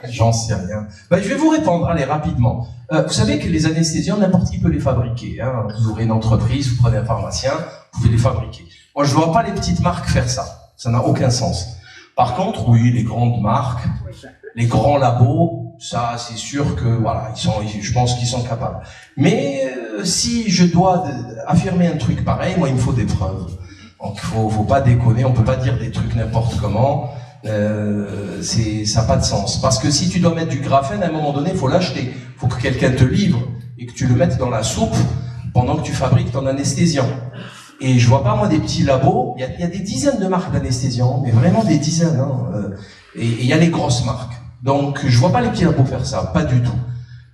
J'en sais rien. Ben, je vais vous répondre, allez, rapidement. Vous savez que les anesthésiants, n'importe qui peut les fabriquer. Hein. Vous ouvrez une entreprise, vous prenez un pharmacien, vous pouvez les fabriquer. Moi, je ne vois pas les petites marques faire ça. Ça n'a aucun sens. Par contre, oui, les grandes marques, les grands labos, ça, c'est sûr que, voilà, je pense qu'ils sont capables. Mais si je dois affirmer un truc pareil, moi, il me faut des preuves. Donc, faut pas déconner, on peut pas dire des trucs n'importe comment. Ça n'a pas de sens. Parce que si tu dois mettre du graphène, à un moment donné, il faut l'acheter. Il faut que quelqu'un te livre et que tu le mettes dans la soupe pendant que tu fabriques ton anesthésiant. Et je vois pas, moi, des petits labos. Il y a des dizaines de marques d'anesthésiants, mais vraiment des dizaines. Hein. Et il y a les grosses marques. Donc, je vois pas les petits labos faire ça, pas du tout.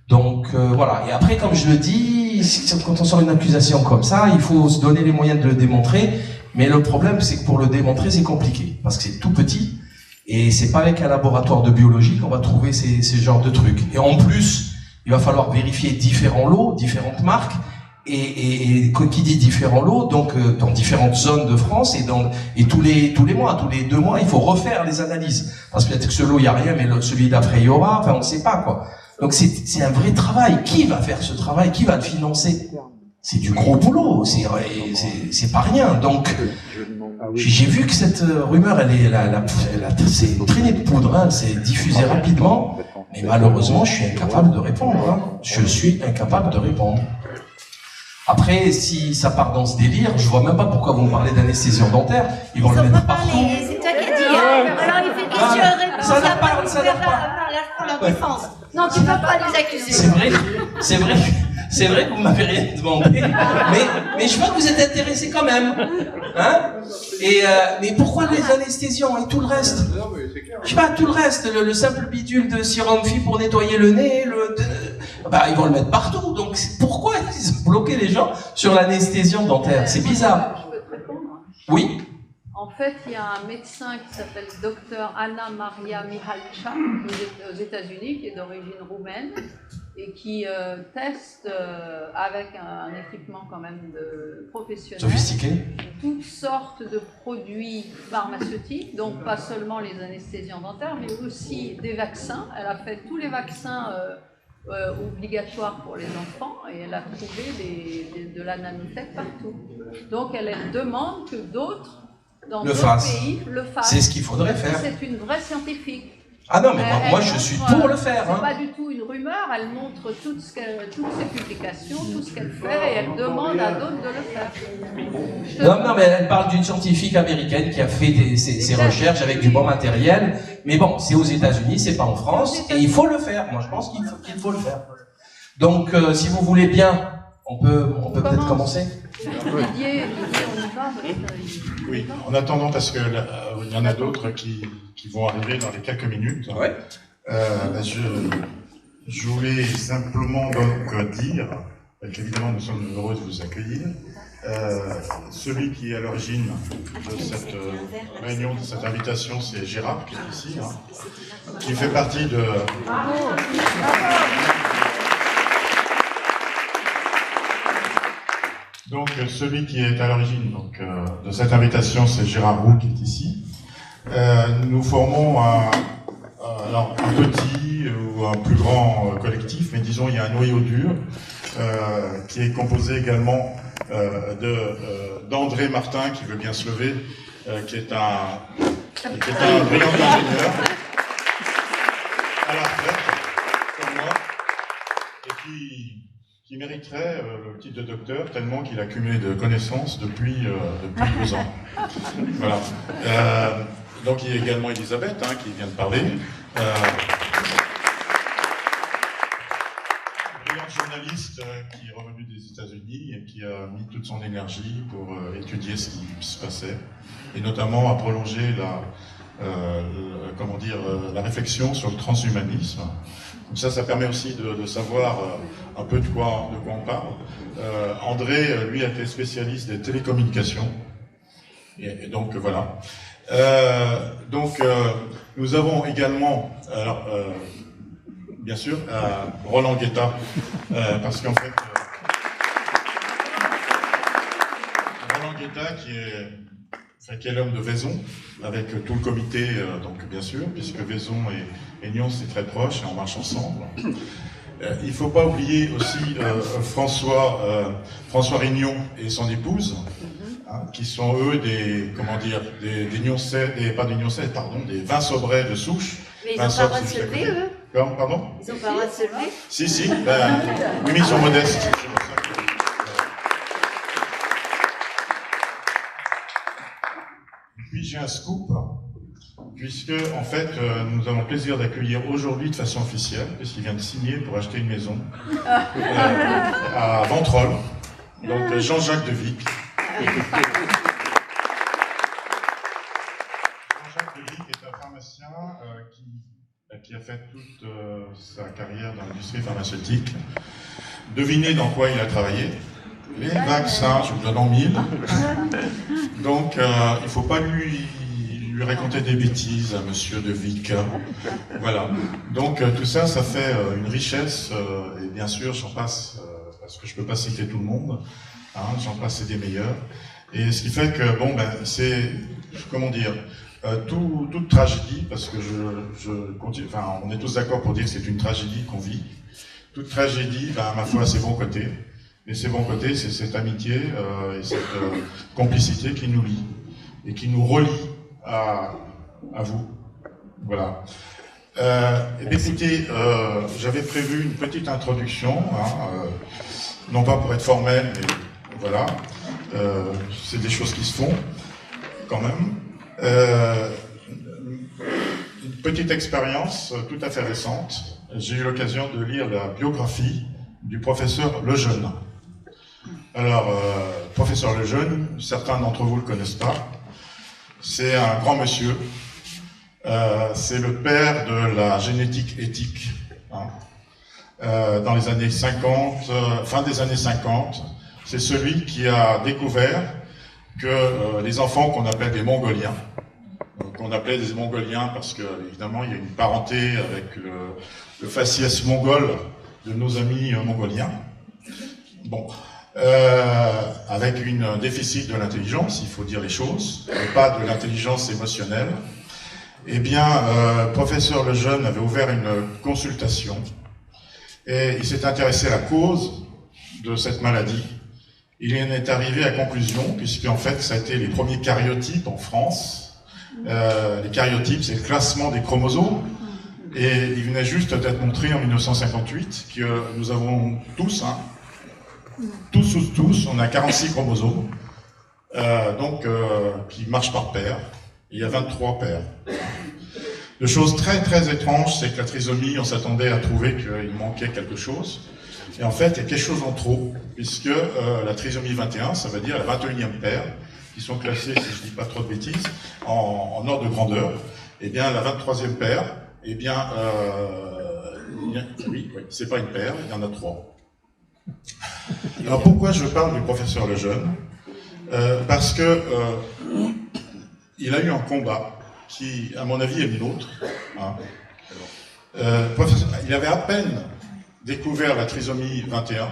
Donc, voilà. Et après, comme je le dis, quand on sort une accusation comme ça, il faut se donner les moyens de le démontrer. Mais le problème, c'est que pour le démontrer, c'est compliqué. Parce que c'est tout petit. Et c'est pas avec un laboratoire de biologie qu'on va trouver ces genres de trucs. Et en plus, il va falloir vérifier différents lots, différentes marques. Et qui dit différents lots, donc dans différentes zones de France et tous les mois, tous les 2 mois, il faut refaire les analyses. Parce que peut-être que ce lot, il n'y a rien, mais celui d'après, il y aura. Enfin, on ne sait pas, quoi. Donc c'est un vrai travail. Qui va faire ce travail? Qui va le financer? C'est du gros boulot. C'est pas rien. Donc, j'ai vu que cette rumeur, c'est une traînée de poudre, hein, elle s'est diffusée rapidement. Mais malheureusement, je suis incapable de répondre. Hein. Je suis incapable de répondre. Après, si ça part dans ce délire, je vois même pas pourquoi vous me parlez d'anesthésion dentaire. Ils vont le mettre partout. C'est toi qui as dit, hein. Alors il fait question-réponse. Ça n'a pas, ça n'a pas. Là, je prends leur défense. Non, tu peux pas les accuser. C'est vrai que vous m'avez rien demandé. Mais je vois que vous êtes intéressé quand même. Hein? Mais pourquoi les anesthésiants et tout le reste? Je sais pas, tout le reste, le simple bidule de Cyramfi pour nettoyer le nez, ils vont le mettre partout. Donc pourquoi ils ont bloqué les gens sur l'anesthésion dentaire? C'est bizarre. Je peux te répondre? Oui. En fait, il y a un médecin qui s'appelle Dr Anna Maria Mihalcha aux États-Unis, qui est d'origine roumaine et qui teste avec un équipement quand même de professionnel Sophistiqué. toutes sortes de produits pharmaceutiques, donc pas seulement les anesthésiants dentaires, mais aussi des vaccins. Elle a fait tous les vaccins obligatoires pour les enfants et elle a trouvé de la nanotech partout. Donc elle demande que d'autres dans d'autres pays le fassent. C'est ce qu'il faudrait faire. C'est une vraie scientifique. Ah non, mais moi je suis pour le faire. C'est pas du tout une rumeur, elle montre toutes ses publications, tout ce qu'elle fait et elle demande à d'autres de le faire. Non, mais elle parle d'une scientifique américaine qui a fait ses recherches avec du bon matériel. Mais bon, c'est aux États-Unis, c'est pas en France, et il faut le faire. Moi, je pense qu'il faut le faire. Donc, si vous voulez bien, on peut peut-être commencer. Didier, on y va. Oui, en attendant, parce que il y en a d'autres qui vont arriver dans les quelques minutes. Ouais. Je voulais simplement donc dire qu'évidemment nous sommes heureux de vous accueillir. Celui qui est à l'origine de cette réunion, de cette invitation, c'est Gérard qui est ici, hein, qui fait partie de... Donc celui qui est à l'origine de cette invitation, c'est Gérard Roux qui est ici. Nous formons un petit ou un plus grand collectif, mais disons il y a un noyau dur qui est composé également d'André Martin qui veut bien se lever, qui est un brillant ingénieur à la retraite, comme moi, et qui mériterait le titre de docteur tellement qu'il a cumulé de connaissances depuis 2 ans. Voilà. Donc il y a également Elisabeth qui vient de parler. Brillante journaliste qui est revenue des États-Unis et qui a mis toute son énergie pour étudier ce qui se passait et notamment à prolonger la réflexion sur le transhumanisme. Donc ça permet aussi de savoir un peu de quoi on parle. André, lui, a été spécialiste des télécommunications. Et donc, voilà. Nous avons également, bien sûr, Roland Guetta, parce qu'en fait, Roland Guetta, qui est qui est l'homme de Vaison, avec tout le comité, donc bien sûr, puisque Vaison et Nyons c'est très proche et on marche ensemble. Il ne faut pas oublier aussi François Rignon et son épouse, hein, qui sont eux des Nyonçais, pas des Nyonçais, pardon, des vins sobrets de souche. Mais ils n'ont pas le droit de se lever, eux? Pardon? Ils n'ont pas le droit de se lever? Si, oui, mais ils sont modestes. C'est pour ça que... Puis j'ai un scoop, puisque en fait nous avons le plaisir d'accueillir aujourd'hui de façon officielle, puisqu'il vient de signer pour acheter une maison à Ventrolles, donc Jean-Jacques de Vic. Jean-Jacques de Vic est un pharmacien qui a fait toute sa carrière dans l'industrie pharmaceutique. Devinez dans quoi il a travaillé? Les vaccins, je vous donne en mille. Donc, il ne faut pas lui raconter des bêtises à Monsieur de Vic. Voilà. Donc, tout ça, ça fait une richesse. Et bien sûr, j'en passe, parce que je ne peux pas citer tout le monde. Hein, j'en passe, c'est des meilleurs. Et ce qui fait que, bon, ben, c'est, comment dire, toute tragédie, parce que on est tous d'accord pour dire que c'est une tragédie qu'on vit. Toute tragédie, ben, ma foi, a ses bons côtés. Et ces bons côtés, c'est cette amitié et cette complicité qui nous lie et qui nous relie à vous. Voilà. Et bien, écoutez, j'avais prévu une petite introduction, hein, non pas pour être formel, mais voilà, c'est des choses qui se font quand même. Une petite expérience tout à fait récente. J'ai eu l'occasion de lire la biographie du professeur Lejeune. Alors, professeur Lejeune, certains d'entre vous ne le connaissent pas. C'est un grand monsieur. C'est le père de la génétique éthique. Hein. Dans les années 50, fin des années 50, c'est celui qui a découvert que les enfants qu'on appelle des Mongoliens, qu'on appelait des Mongoliens parce que, évidemment, il y a une parenté avec le faciès mongol de nos amis mongoliens. Bon. Avec un déficit de l'intelligence, il faut dire les choses, et pas de l'intelligence émotionnelle. Eh bien, professeur Lejeune avait ouvert une consultation et il s'est intéressé à la cause de cette maladie. Il en est arrivé à conclusion, puisqu'en fait, ça a été les premiers karyotypes en France. Les karyotypes, c'est le classement des chromosomes. Et il venait juste d'être montré en 1958 que nous avons tous, hein, tous, on a 46 chromosomes, qui marchent par paire. Il y a 23 paires. De choses très très étranges, c'est que la trisomie, on s'attendait à trouver qu'il manquait quelque chose. Et en fait, il y a quelque chose en trop, puisque la trisomie 21, ça veut dire la 21e paire, qui sont classées, si je ne dis pas trop de bêtises, en ordre de grandeur. Eh bien, la 23e paire, eh bien, oui, c'est pas une paire, il y en a 3. Alors pourquoi je parle du professeur Lejeune? Parce que il a eu un combat qui, à mon avis, est le nôtre. Hein. Il avait à peine découvert la trisomie 21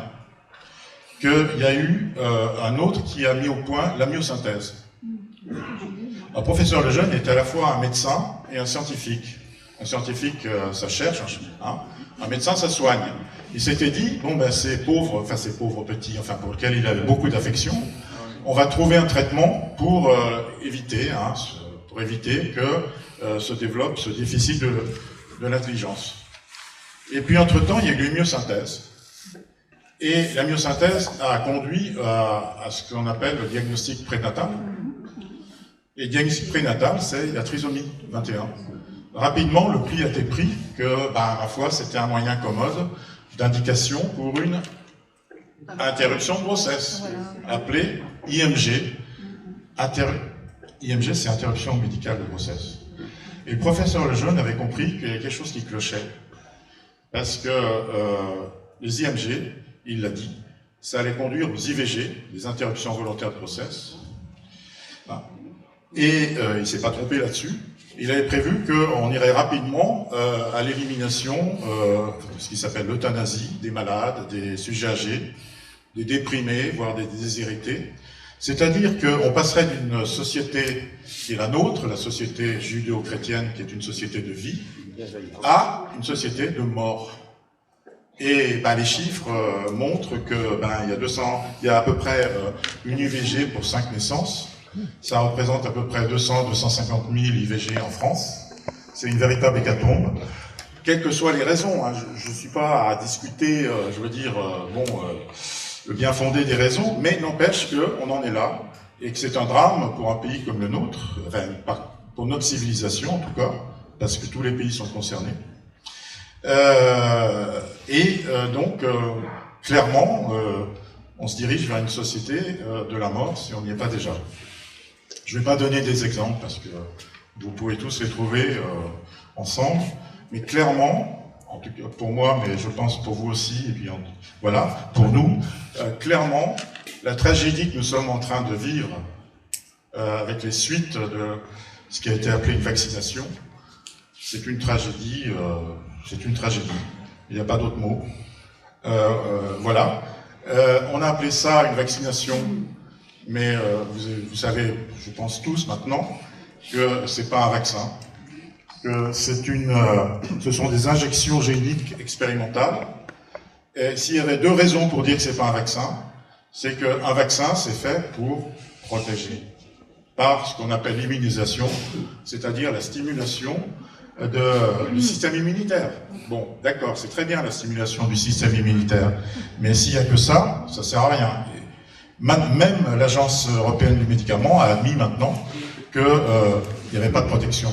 qu'il y a eu un autre qui a mis au point la myosynthèse. Le professeur Lejeune était à la fois un médecin et un scientifique. Un scientifique, ça cherche, hein. Un médecin, ça soigne. Il s'était dit, bon ben ces pauvres petits, enfin pour lesquels il avait beaucoup d'affection, on va trouver un traitement pour éviter que se développe ce déficit de l'intelligence. Et puis entre-temps, il y a eu une myosynthèse. Et la myosynthèse a conduit à ce qu'on appelle le diagnostic prénatal. Et le diagnostic prénatal, c'est la trisomie 21. Rapidement, le pli a été pris que, ma foi, c'était un moyen commode d'indication pour une interruption de grossesse, appelée IMG. IMG, c'est interruption médicale de grossesse. Et le professeur Lejeune avait compris qu'il y avait quelque chose qui clochait. Parce que les IMG, il l'a dit, ça allait conduire aux IVG, les interruptions volontaires de grossesse. Et il ne s'est pas trompé là-dessus. Il avait prévu qu'on irait rapidement à l'élimination de ce qui s'appelle l'euthanasie des malades, des sujets âgés, des déprimés, voire des déshérités. C'est-à-dire qu'on passerait d'une société qui est la nôtre, la société judéo-chrétienne, qui est une société de vie, à une société de mort. Et les chiffres montrent que il y a à peu près une IVG pour 5 naissances. Ça représente à peu près 200-250 000 IVG en France. C'est une véritable hécatombe. Quelles que soient les raisons, hein, je ne suis pas à discuter, le bien fondé des raisons, mais n'empêche qu'on en est là, et que c'est un drame pour un pays comme le nôtre, pour notre civilisation en tout cas, parce que tous les pays sont concernés. Donc, clairement, on se dirige vers une société de la mort si on n'y est pas déjà. Je ne vais pas donner des exemples, parce que vous pouvez tous les trouver ensemble, mais clairement, en tout cas pour moi, mais je pense pour vous aussi, et puis voilà, pour nous, clairement, la tragédie que nous sommes en train de vivre avec les suites de ce qui a été appelé une vaccination, c'est une tragédie, il n'y a pas d'autre mot. Voilà. On a appelé ça une vaccination, mais vous savez, je pense tous maintenant, que c'est pas un vaccin. Ce sont des injections géniques expérimentales. Et s'il y avait 2 raisons pour dire que c'est pas un vaccin, c'est qu'un vaccin, c'est fait pour protéger. Par ce qu'on appelle l'immunisation, c'est-à-dire la stimulation du système immunitaire. Bon, d'accord, c'est très bien la stimulation du système immunitaire, mais s'il n'y a que ça, ça sert à rien. Même l'Agence européenne du médicament a admis maintenant qu'il n'y avait pas de protection.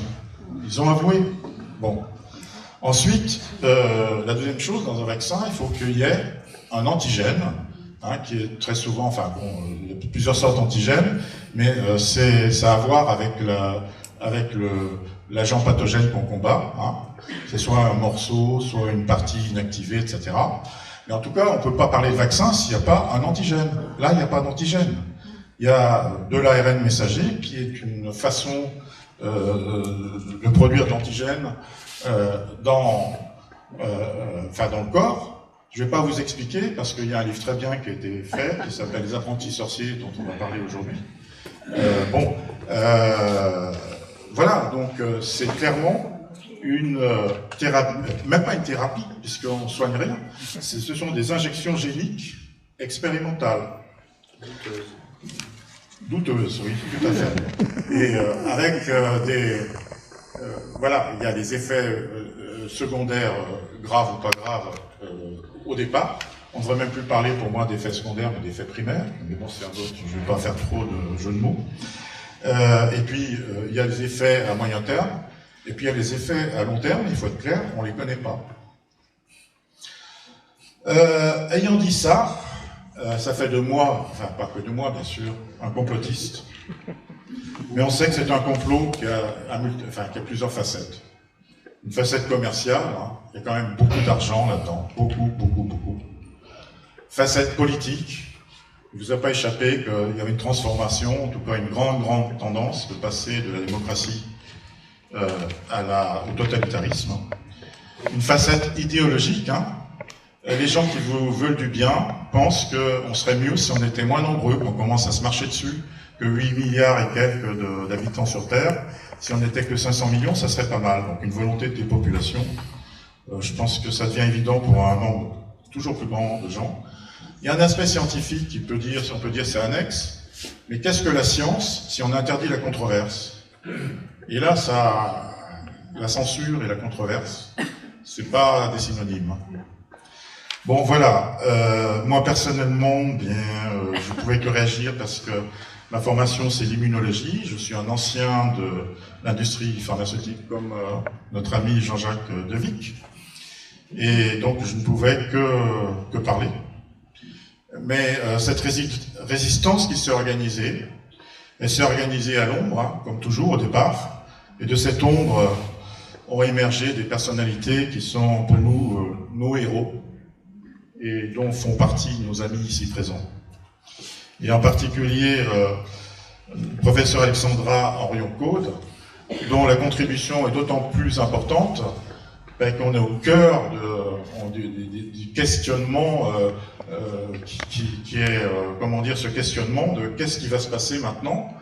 Ils ont avoué. Bon. Ensuite, la deuxième chose, dans un vaccin, il faut qu'il y ait un antigène, qui est très souvent, il y a plusieurs sortes d'antigènes, mais ça a à voir avec l'agent pathogène qu'on combat. C'est soit un morceau, soit une partie inactivée, etc. Mais en tout cas, on ne peut pas parler de vaccin s'il n'y a pas un antigène. Là, il n'y a pas d'antigène. Il y a de l'ARN messager, qui est une façon de produire de l'antigène dans le corps. Je ne vais pas vous expliquer, parce qu'il y a un livre très bien qui a été fait, qui s'appelle « Les apprentis sorciers », dont on va parler aujourd'hui. Voilà, donc c'est clairement une thérapie, même pas une thérapie, puisqu'on ne soigne rien. Ce sont des injections géniques expérimentales. Douteuses, oui, tout à fait. Et avec voilà, il y a des effets secondaires graves ou pas graves au départ. On ne devrait même plus parler pour moi d'effets secondaires, mais d'effets primaires. Mais bon, c'est un autre, je ne vais pas faire trop de jeux de mots. Et puis, il y a les effets à moyen terme, et puis il y a les effets à long terme, il faut être clair, on ne les connaît pas. Ayant dit ça, ça fait de moi, enfin pas que de moi bien sûr, un complotiste. Mais on sait que c'est un complot qui a plusieurs facettes. Une facette commerciale, il y a quand même beaucoup d'argent là-dedans, beaucoup. Facette politique, il ne vous a pas échappé qu'il y avait une transformation, en tout cas une grande tendance de passer de la démocratie au totalitarisme. Une facette idéologique, les gens qui vous veulent du bien pensent qu'on serait mieux si on était moins nombreux, qu'on commence à se marcher dessus, que 8 milliards et quelques d'habitants sur Terre. Si on n'était que 500 millions, ça serait pas mal. Donc une volonté de dépopulation. Je pense que ça devient évident pour un nombre toujours plus grand de gens. Il y a un aspect scientifique qui peut dire, si on peut dire, c'est annexe. Mais qu'est-ce que la science si on interdit la controverse? Et là, la censure et la controverse, c'est pas des synonymes. Bon, voilà. Moi, personnellement, je pouvais que réagir parce que ma formation, c'est l'immunologie. Je suis un ancien de l'industrie pharmaceutique, comme notre ami Jean-Jacques Devic. Et donc, je ne pouvais que parler. Mais cette résistance qui s'est organisée, elle s'est organisée à l'ombre, comme toujours au départ. Et de cette ombre ont émergé des personnalités qui sont pour nous nos héros, et dont font partie nos amis ici présents. Et en particulier, le professeur Alexandra Henrion-Caude, dont la contribution est d'autant plus importante ben, qu'on est au cœur du questionnement qui est, comment dire, ce questionnement de qu'est-ce qui va se passer maintenant,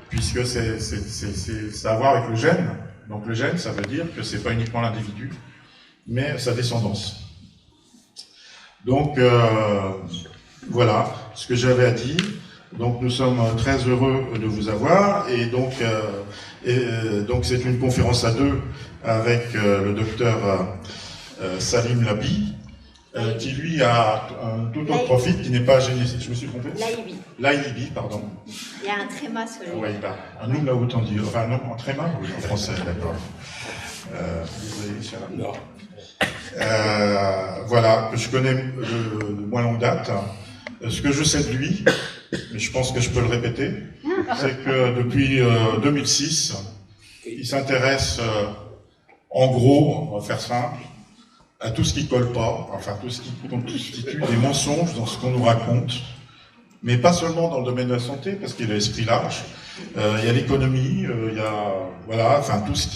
puisque ça a à voir avec le gène. Donc le gène, ça veut dire que c'est pas uniquement l'individu, mais sa descendance. Donc voilà ce que j'avais à dire. Donc nous sommes très heureux de vous avoir, et donc c'est une conférence à deux avec le docteur Salim Labi, qui lui a un tout autre profil qui n'est pas génétique. Je me suis trompé? Laïbi, pardon. Il y a un tréma sur le. Oui, un umlaut on dit. Enfin non, en tréma, oui, en français, d'accord. Désolé, Inch'Allah. Non. Voilà, que je connais de moins longue date. Ce que je sais de lui, mais je pense que je peux le répéter, c'est que depuis 2006, il s'intéresse, en gros, on va faire simple, à tout ce qui colle pas, enfin tout ce qui constitue des mensonges dans ce qu'on nous raconte, mais pas seulement dans le domaine de la santé, parce qu'il a l'esprit large. Il y a l'économie, il y a voilà, enfin tout ce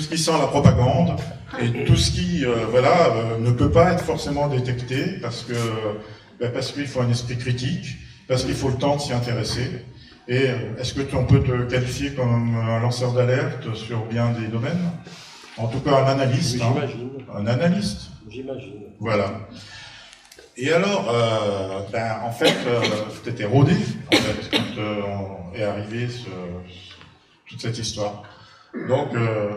qui sent la propagande et tout ce qui ne peut pas être forcément détecté parce qu'il faut un esprit critique, parce qu'il faut le temps de s'y intéresser. Et est-ce que on peut te qualifier comme un lanceur d'alerte sur bien des domaines? En tout cas, un analyste. Oui, j'imagine. Un analyste. J'imagine. Voilà. Et alors, en fait, tu étais rodé, en fait, quand est arrivée toute cette histoire. Donc,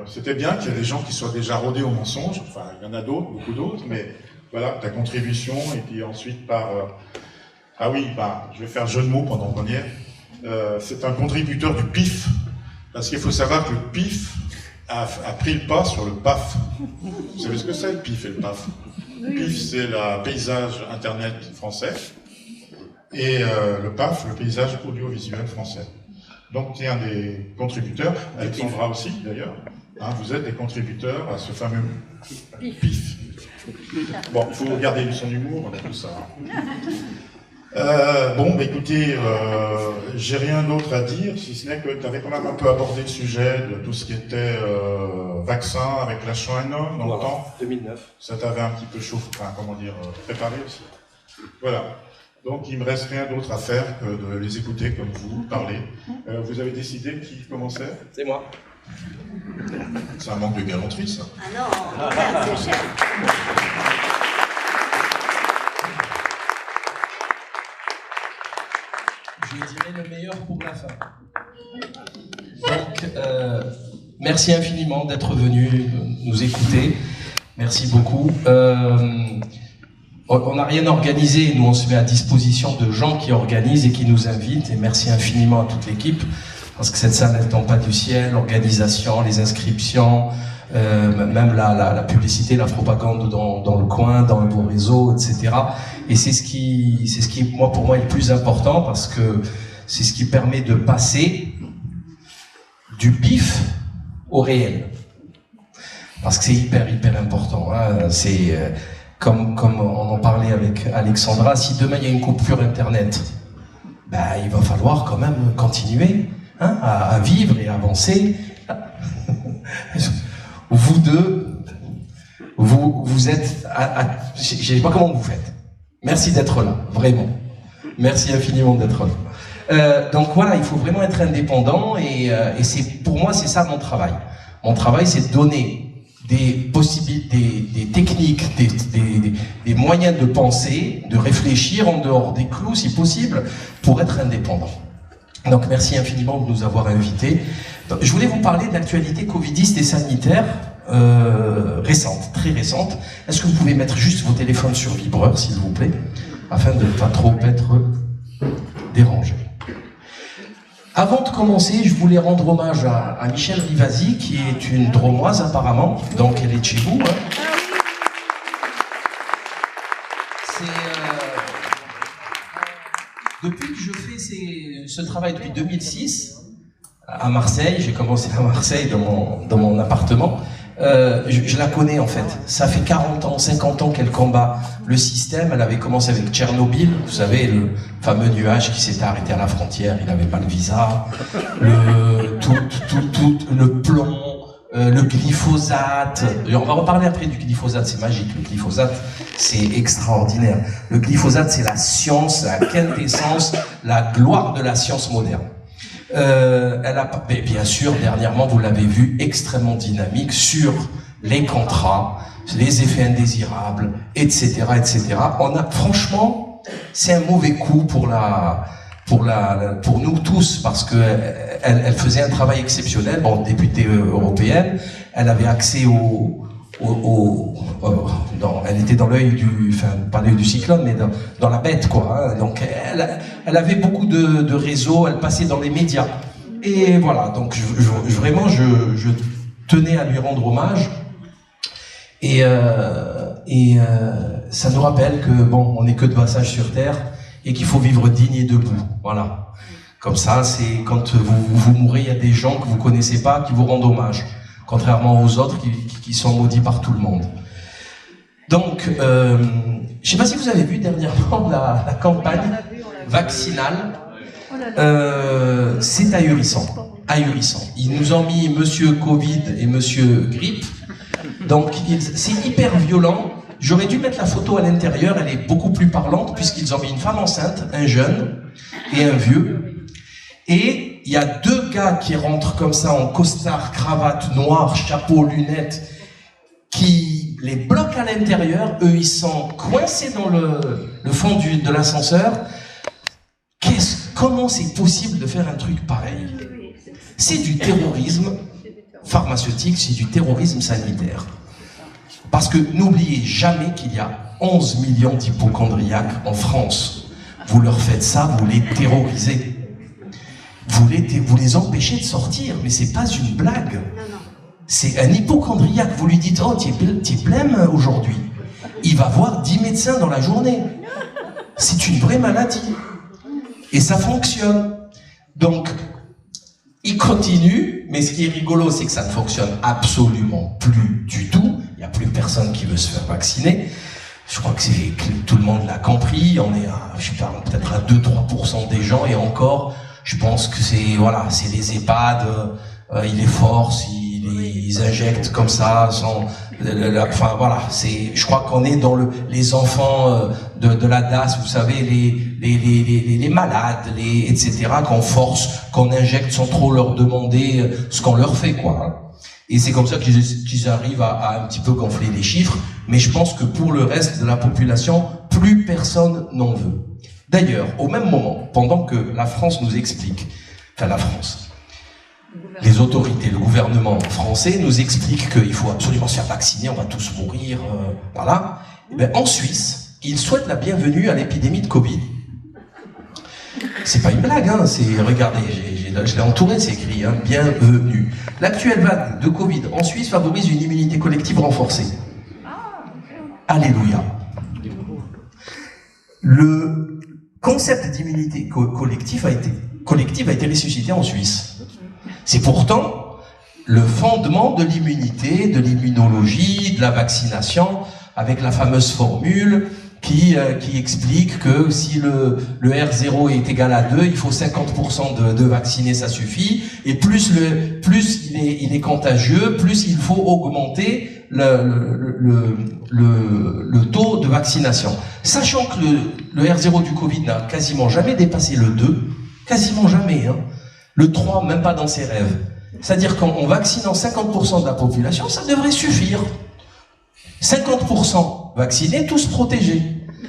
c'était bien qu'il y ait des gens qui soient déjà rodés au mensonge. Enfin, il y en a d'autres, beaucoup d'autres, mais voilà, ta contribution, et puis ensuite par... je vais faire le jeu de mots pendant qu'on y est. C'est un contributeur du PIF, parce qu'il faut savoir que le PIF a pris le pas sur le PAF. Vous savez ce que c'est, le PIF et le PAF? Le PIF, c'est le paysage Internet français, et le PAF, le paysage audiovisuel français. Donc, c'est un des contributeurs, Alexandra aussi d'ailleurs, vous êtes des contributeurs à ce fameux PIF. Bon, il faut garder son humour dans tout ça. Écoutez, j'ai rien d'autre à dire, si ce n'est que tu avais quand même un peu abordé le sujet de tout ce qui était vaccin avec l'H1N1 dans le temps. 2009. Ça t'avait un petit peu préparé aussi. Voilà. Donc il me reste rien d'autre à faire que de les écouter comme vous parler. Vous avez décidé qui commençait? C'est moi. C'est un manque de galanterie, ça. Ah non, regarde, c'est cher. Je dirais le meilleur pour la fin. Donc, merci infiniment d'être venu nous écouter. Merci beaucoup. On n'a rien organisé, nous on se met à disposition de gens qui organisent et qui nous invitent, et merci infiniment à toute l'équipe, parce que cette salle ne tombe pas du ciel, l'organisation, les inscriptions, même la publicité, la propagande dans le coin, dans vos réseaux, etc. Et c'est ce qui, pour moi, est le plus important, parce que c'est ce qui permet de passer du pif au réel. Parce que c'est hyper important. C'est comme on en parlait avec Alexandra, si demain il y a une coupure Internet, il va falloir quand même continuer à vivre et avancer. Vous deux, vous êtes... je ne sais pas comment vous faites. Merci d'être là, vraiment. Merci infiniment d'être là. Donc voilà, il faut vraiment être indépendant, et pour moi, c'est ça mon travail. Mon travail, c'est de donner des possibilités, des techniques, des moyens de penser, de réfléchir en dehors des clous, si possible, pour être indépendant. Donc merci infiniment de nous avoir invités. Donc, je voulais vous parler de l'actualité covidiste et sanitaire récente, très récente. Est-ce que vous pouvez mettre juste vos téléphones sur vibreur, s'il vous plaît, afin de ne pas trop être dérangé. Avant de commencer, je voulais rendre hommage à Michel Rivasi, qui est une Dromoise apparemment, donc elle est de chez vous. Depuis que je fais ce travail depuis 2006, à Marseille, j'ai commencé à Marseille dans mon appartement, je la connais en fait. Ça fait 40 ans, 50 ans qu'elle combat le système. Elle avait commencé avec Tchernobyl, vous savez, le fameux nuage qui s'était arrêté à la frontière, il n'avait pas le visa, le plomb, le glyphosate. Et on va reparler après du glyphosate, c'est magique. Le glyphosate, c'est extraordinaire. Le glyphosate, c'est la science, la quintessence, la gloire de la science moderne. Elle a, bien sûr, dernièrement, vous l'avez vu, extrêmement dynamique sur les contrats, les effets indésirables, etc., etc. Franchement, c'est un mauvais coup pour nous tous, parce que elle faisait un travail exceptionnel. Bon, députée européenne, elle avait accès elle était dans l'œil pas l'œil du cyclone, mais dans la bête, quoi. Hein. Donc, elle avait beaucoup de réseaux, elle passait dans les médias. Et voilà, donc vraiment, je tenais à lui rendre hommage. Et ça nous rappelle que, bon, on n'est que de passage sur Terre, et qu'il faut vivre digne et debout. Voilà. Comme ça, c'est quand vous mourrez, il y a des gens que vous connaissez pas qui vous rendent hommage. Contrairement aux autres qui sont maudits par tout le monde. Donc, je ne sais pas si vous avez vu dernièrement la campagne vaccinale. C'est ahurissant. Ahurissant. Ils nous ont mis Monsieur Covid et Monsieur Grippe. Donc, c'est hyper violent. J'aurais dû mettre la photo à l'intérieur, elle est beaucoup plus parlante, puisqu'ils ont mis une femme enceinte, un jeune et un vieux. Et il y a deux gars qui rentrent comme ça en costard, cravate, noir, chapeau, lunettes, qui les bloquent à l'intérieur. Eux, ils sont coincés dans le fond de l'ascenseur. Comment c'est possible de faire un truc pareil? C'est du terrorisme pharmaceutique, c'est du terrorisme sanitaire. Parce que n'oubliez jamais qu'il y a 11 millions d'hypocondriaques en France. Vous leur faites ça, vous les terrorisez. Vous les empêchez de sortir, mais c'est pas une blague. C'est un hypocondriaque. Vous lui dites, oh, t'es blême aujourd'hui. Il va voir 10 médecins dans la journée. C'est une vraie maladie. Et ça fonctionne. Donc, il continue, mais ce qui est rigolo, c'est que ça ne fonctionne absolument plus du tout. Il n'y a plus personne qui veut se faire vacciner. Je crois que tout le monde l'a compris. On est peut-être à 2-3% des gens, et encore, je pense que c'est les EHPAD, ils les forcent, ils injectent comme ça, enfin voilà, je crois qu'on est dans les enfants de la DAS, vous savez, les malades, etc., qu'on force, qu'on injecte sans trop leur demander ce qu'on leur fait, quoi. Hein. Et c'est comme ça qu'ils arrivent à un petit peu gonfler les chiffres, mais je pense que pour le reste de la population, plus personne n'en veut. D'ailleurs, au même moment, pendant que la France nous explique, enfin la France, les autorités, le gouvernement français nous explique qu'il faut absolument se faire vacciner, on va tous mourir, voilà. Et bien, en Suisse, ils souhaitent la bienvenue à l'épidémie de Covid. C'est pas une blague, hein, regardez, je l'ai entouré, c'est écrit, hein, bienvenue. L'actuelle vague de Covid en Suisse favorise une immunité collective renforcée. Alléluia. Le concept d'immunité collective a été ressuscité en Suisse. C'est pourtant le fondement de l'immunité, de l'immunologie, de la vaccination, avec la fameuse formule qui explique que si le R0 est égal à 2, il faut 50% de vaccinés, ça suffit, et plus il est contagieux, plus il faut augmenter le taux de vaccination. Sachant que le R0 du Covid n'a quasiment jamais dépassé le 2, quasiment jamais, hein. Le 3, même pas dans ses rêves. C'est-à-dire qu'en vaccinant 50% de la population, ça devrait suffire. 50% vaccinés, tous protégés.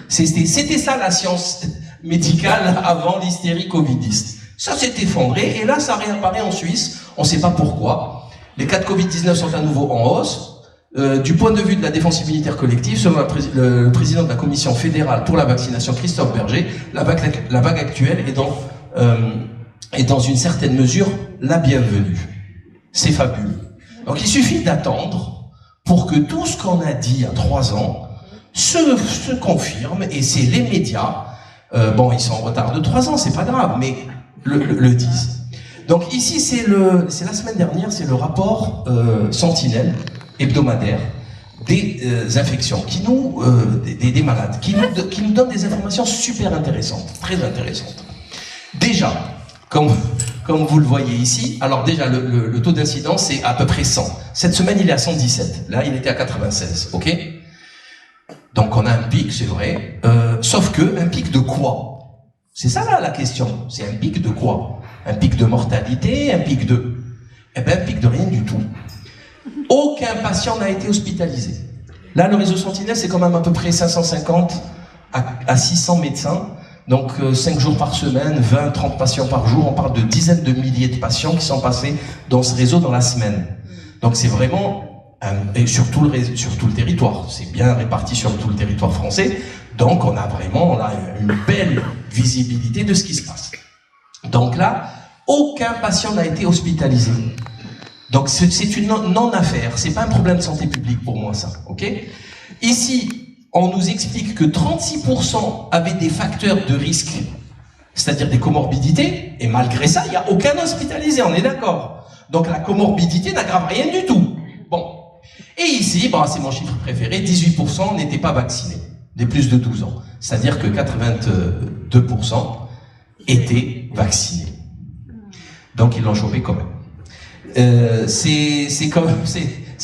C'était ça la science médicale avant l'hystérie covidiste. Ça s'est effondré, et là ça réapparaît en Suisse, on ne sait pas pourquoi. Les cas de Covid-19 sont à nouveau en hausse. Du point de vue de la défense immunitaire collective, selon le président de la Commission fédérale pour la vaccination, Christophe Berger, la vague actuelle est dans une certaine mesure la bienvenue. C'est fabuleux. Donc il suffit d'attendre pour que tout ce qu'on a dit il y a 3 ans se confirme, et c'est les médias, bon, ils sont en retard de 3 ans, c'est pas grave, mais le disent. Donc ici, c'est la semaine dernière, c'est le rapport Sentinelle hebdomadaire des infections, des malades, qui nous donne des informations super intéressantes, très intéressantes. Déjà, comme comme vous le voyez ici. Alors déjà, le taux d'incidence, c'est à peu près 100. Cette semaine, il est à 117. Là, il était à 96, ok? Donc on a un pic, c'est vrai. Sauf que, un pic de quoi? C'est ça là la question. C'est un pic de quoi? Un pic de mortalité? Un pic de... Eh bien, un pic de rien du tout. Aucun patient n'a été hospitalisé. Là, le réseau Sentinelle, c'est quand même à peu près 550 à 600 médecins. Donc 5 jours par semaine, 20, 30 patients par jour. On parle de dizaines de milliers de patients qui sont passés dans ce réseau dans la semaine. Donc c'est vraiment, et sur tout le territoire, c'est bien réparti sur tout le territoire français. Donc on a vraiment là une belle visibilité de ce qui se passe. Donc là, aucun patient n'a été hospitalisé. Donc c'est une non-affaire, c'est pas un problème de santé publique pour moi ça, ok? Ici, on nous explique que 36% avaient des facteurs de risque, c'est-à-dire des comorbidités, et malgré ça, il n'y a aucun hospitalisé, on est d'accord. Donc la comorbidité n'aggrave rien du tout. Bon. Et ici, bon, c'est mon chiffre préféré, 18% n'étaient pas vaccinés, des plus de 12 ans. C'est-à-dire que 82% étaient vaccinés. Donc ils l'ont chopé quand même. C'est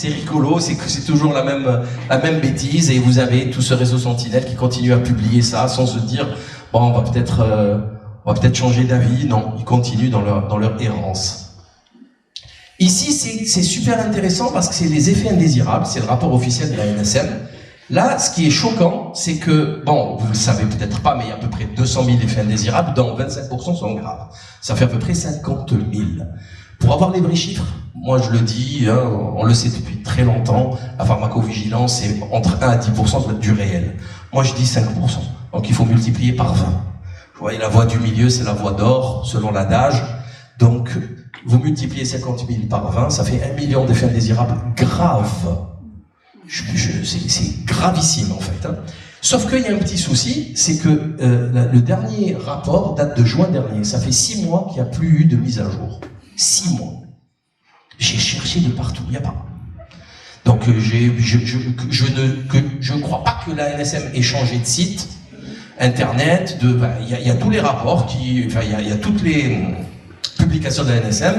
rigolo, c'est toujours la même bêtise, et vous avez tout ce réseau Sentinelle qui continue à publier ça sans se dire bon, on va peut-être changer d'avis. Non, ils continuent dans leur errance. Ici, c'est super intéressant parce que c'est les effets indésirables, c'est le rapport officiel de la NSM. Là, ce qui est choquant, c'est que, bon, vous le savez peut-être pas, mais il y a à peu près 200 000 effets indésirables, dont 25% sont graves. Ça fait à peu près 50 000. Pour avoir les vrais chiffres, moi je le dis, hein, on le sait depuis très longtemps, la pharmacovigilance c'est entre 1 à 10% du réel. Moi je dis 5%, donc il faut multiplier par 20. Vous voyez, la voie du milieu c'est la voie d'or, selon l'adage. Donc vous multipliez 50 000 par 20, ça fait 1 million d'effets indésirables graves. C'est gravissime en fait. Hein. Sauf qu'il y a un petit souci, c'est que le dernier rapport date de juin dernier. Ça fait 6 mois qu'il n'y a plus eu de mise à jour. 6 mois. J'ai cherché de partout, il n'y a pas. Donc je ne crois pas que la NSM ait changé de site, internet, il y a tous les rapports, il y a toutes les publications de la NSM,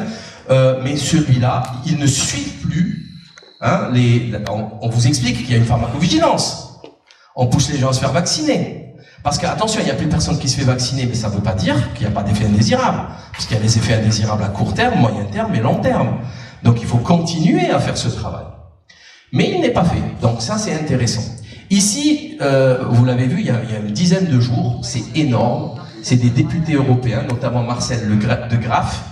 mais celui-là, il ne suit plus. Hein, on vous explique qu'il y a une pharmacovigilance. On pousse les gens à se faire vacciner. Parce que, attention, il n'y a plus personne qui se fait vacciner, mais ça ne veut pas dire qu'il n'y a pas d'effets indésirables. Parce qu'il y a des effets indésirables à court terme, moyen terme et long terme. Donc il faut continuer à faire ce travail. Mais il n'est pas fait. Donc ça, c'est intéressant. Ici, vous l'avez vu, il y a une dizaine de jours, c'est énorme. C'est des députés européens, notamment Marcel de Graaf,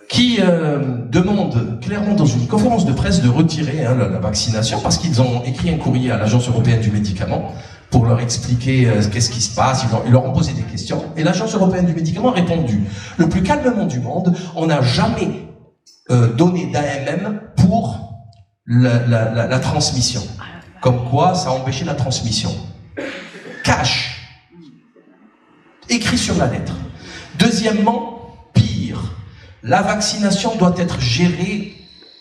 qui demandent clairement dans une conférence de presse de retirer la vaccination parce qu'ils ont écrit un courrier à l'Agence européenne du médicament pour leur expliquer qu'est-ce qui se passe. Ils leur ont posé des questions et l'Agence européenne du médicament a répondu le plus calmement du monde, on n'a jamais donné d'AMM pour la transmission. Comme quoi, ça a empêché la transmission. Cash. Écrit sur la lettre. Deuxièmement, pire. La vaccination doit être gérée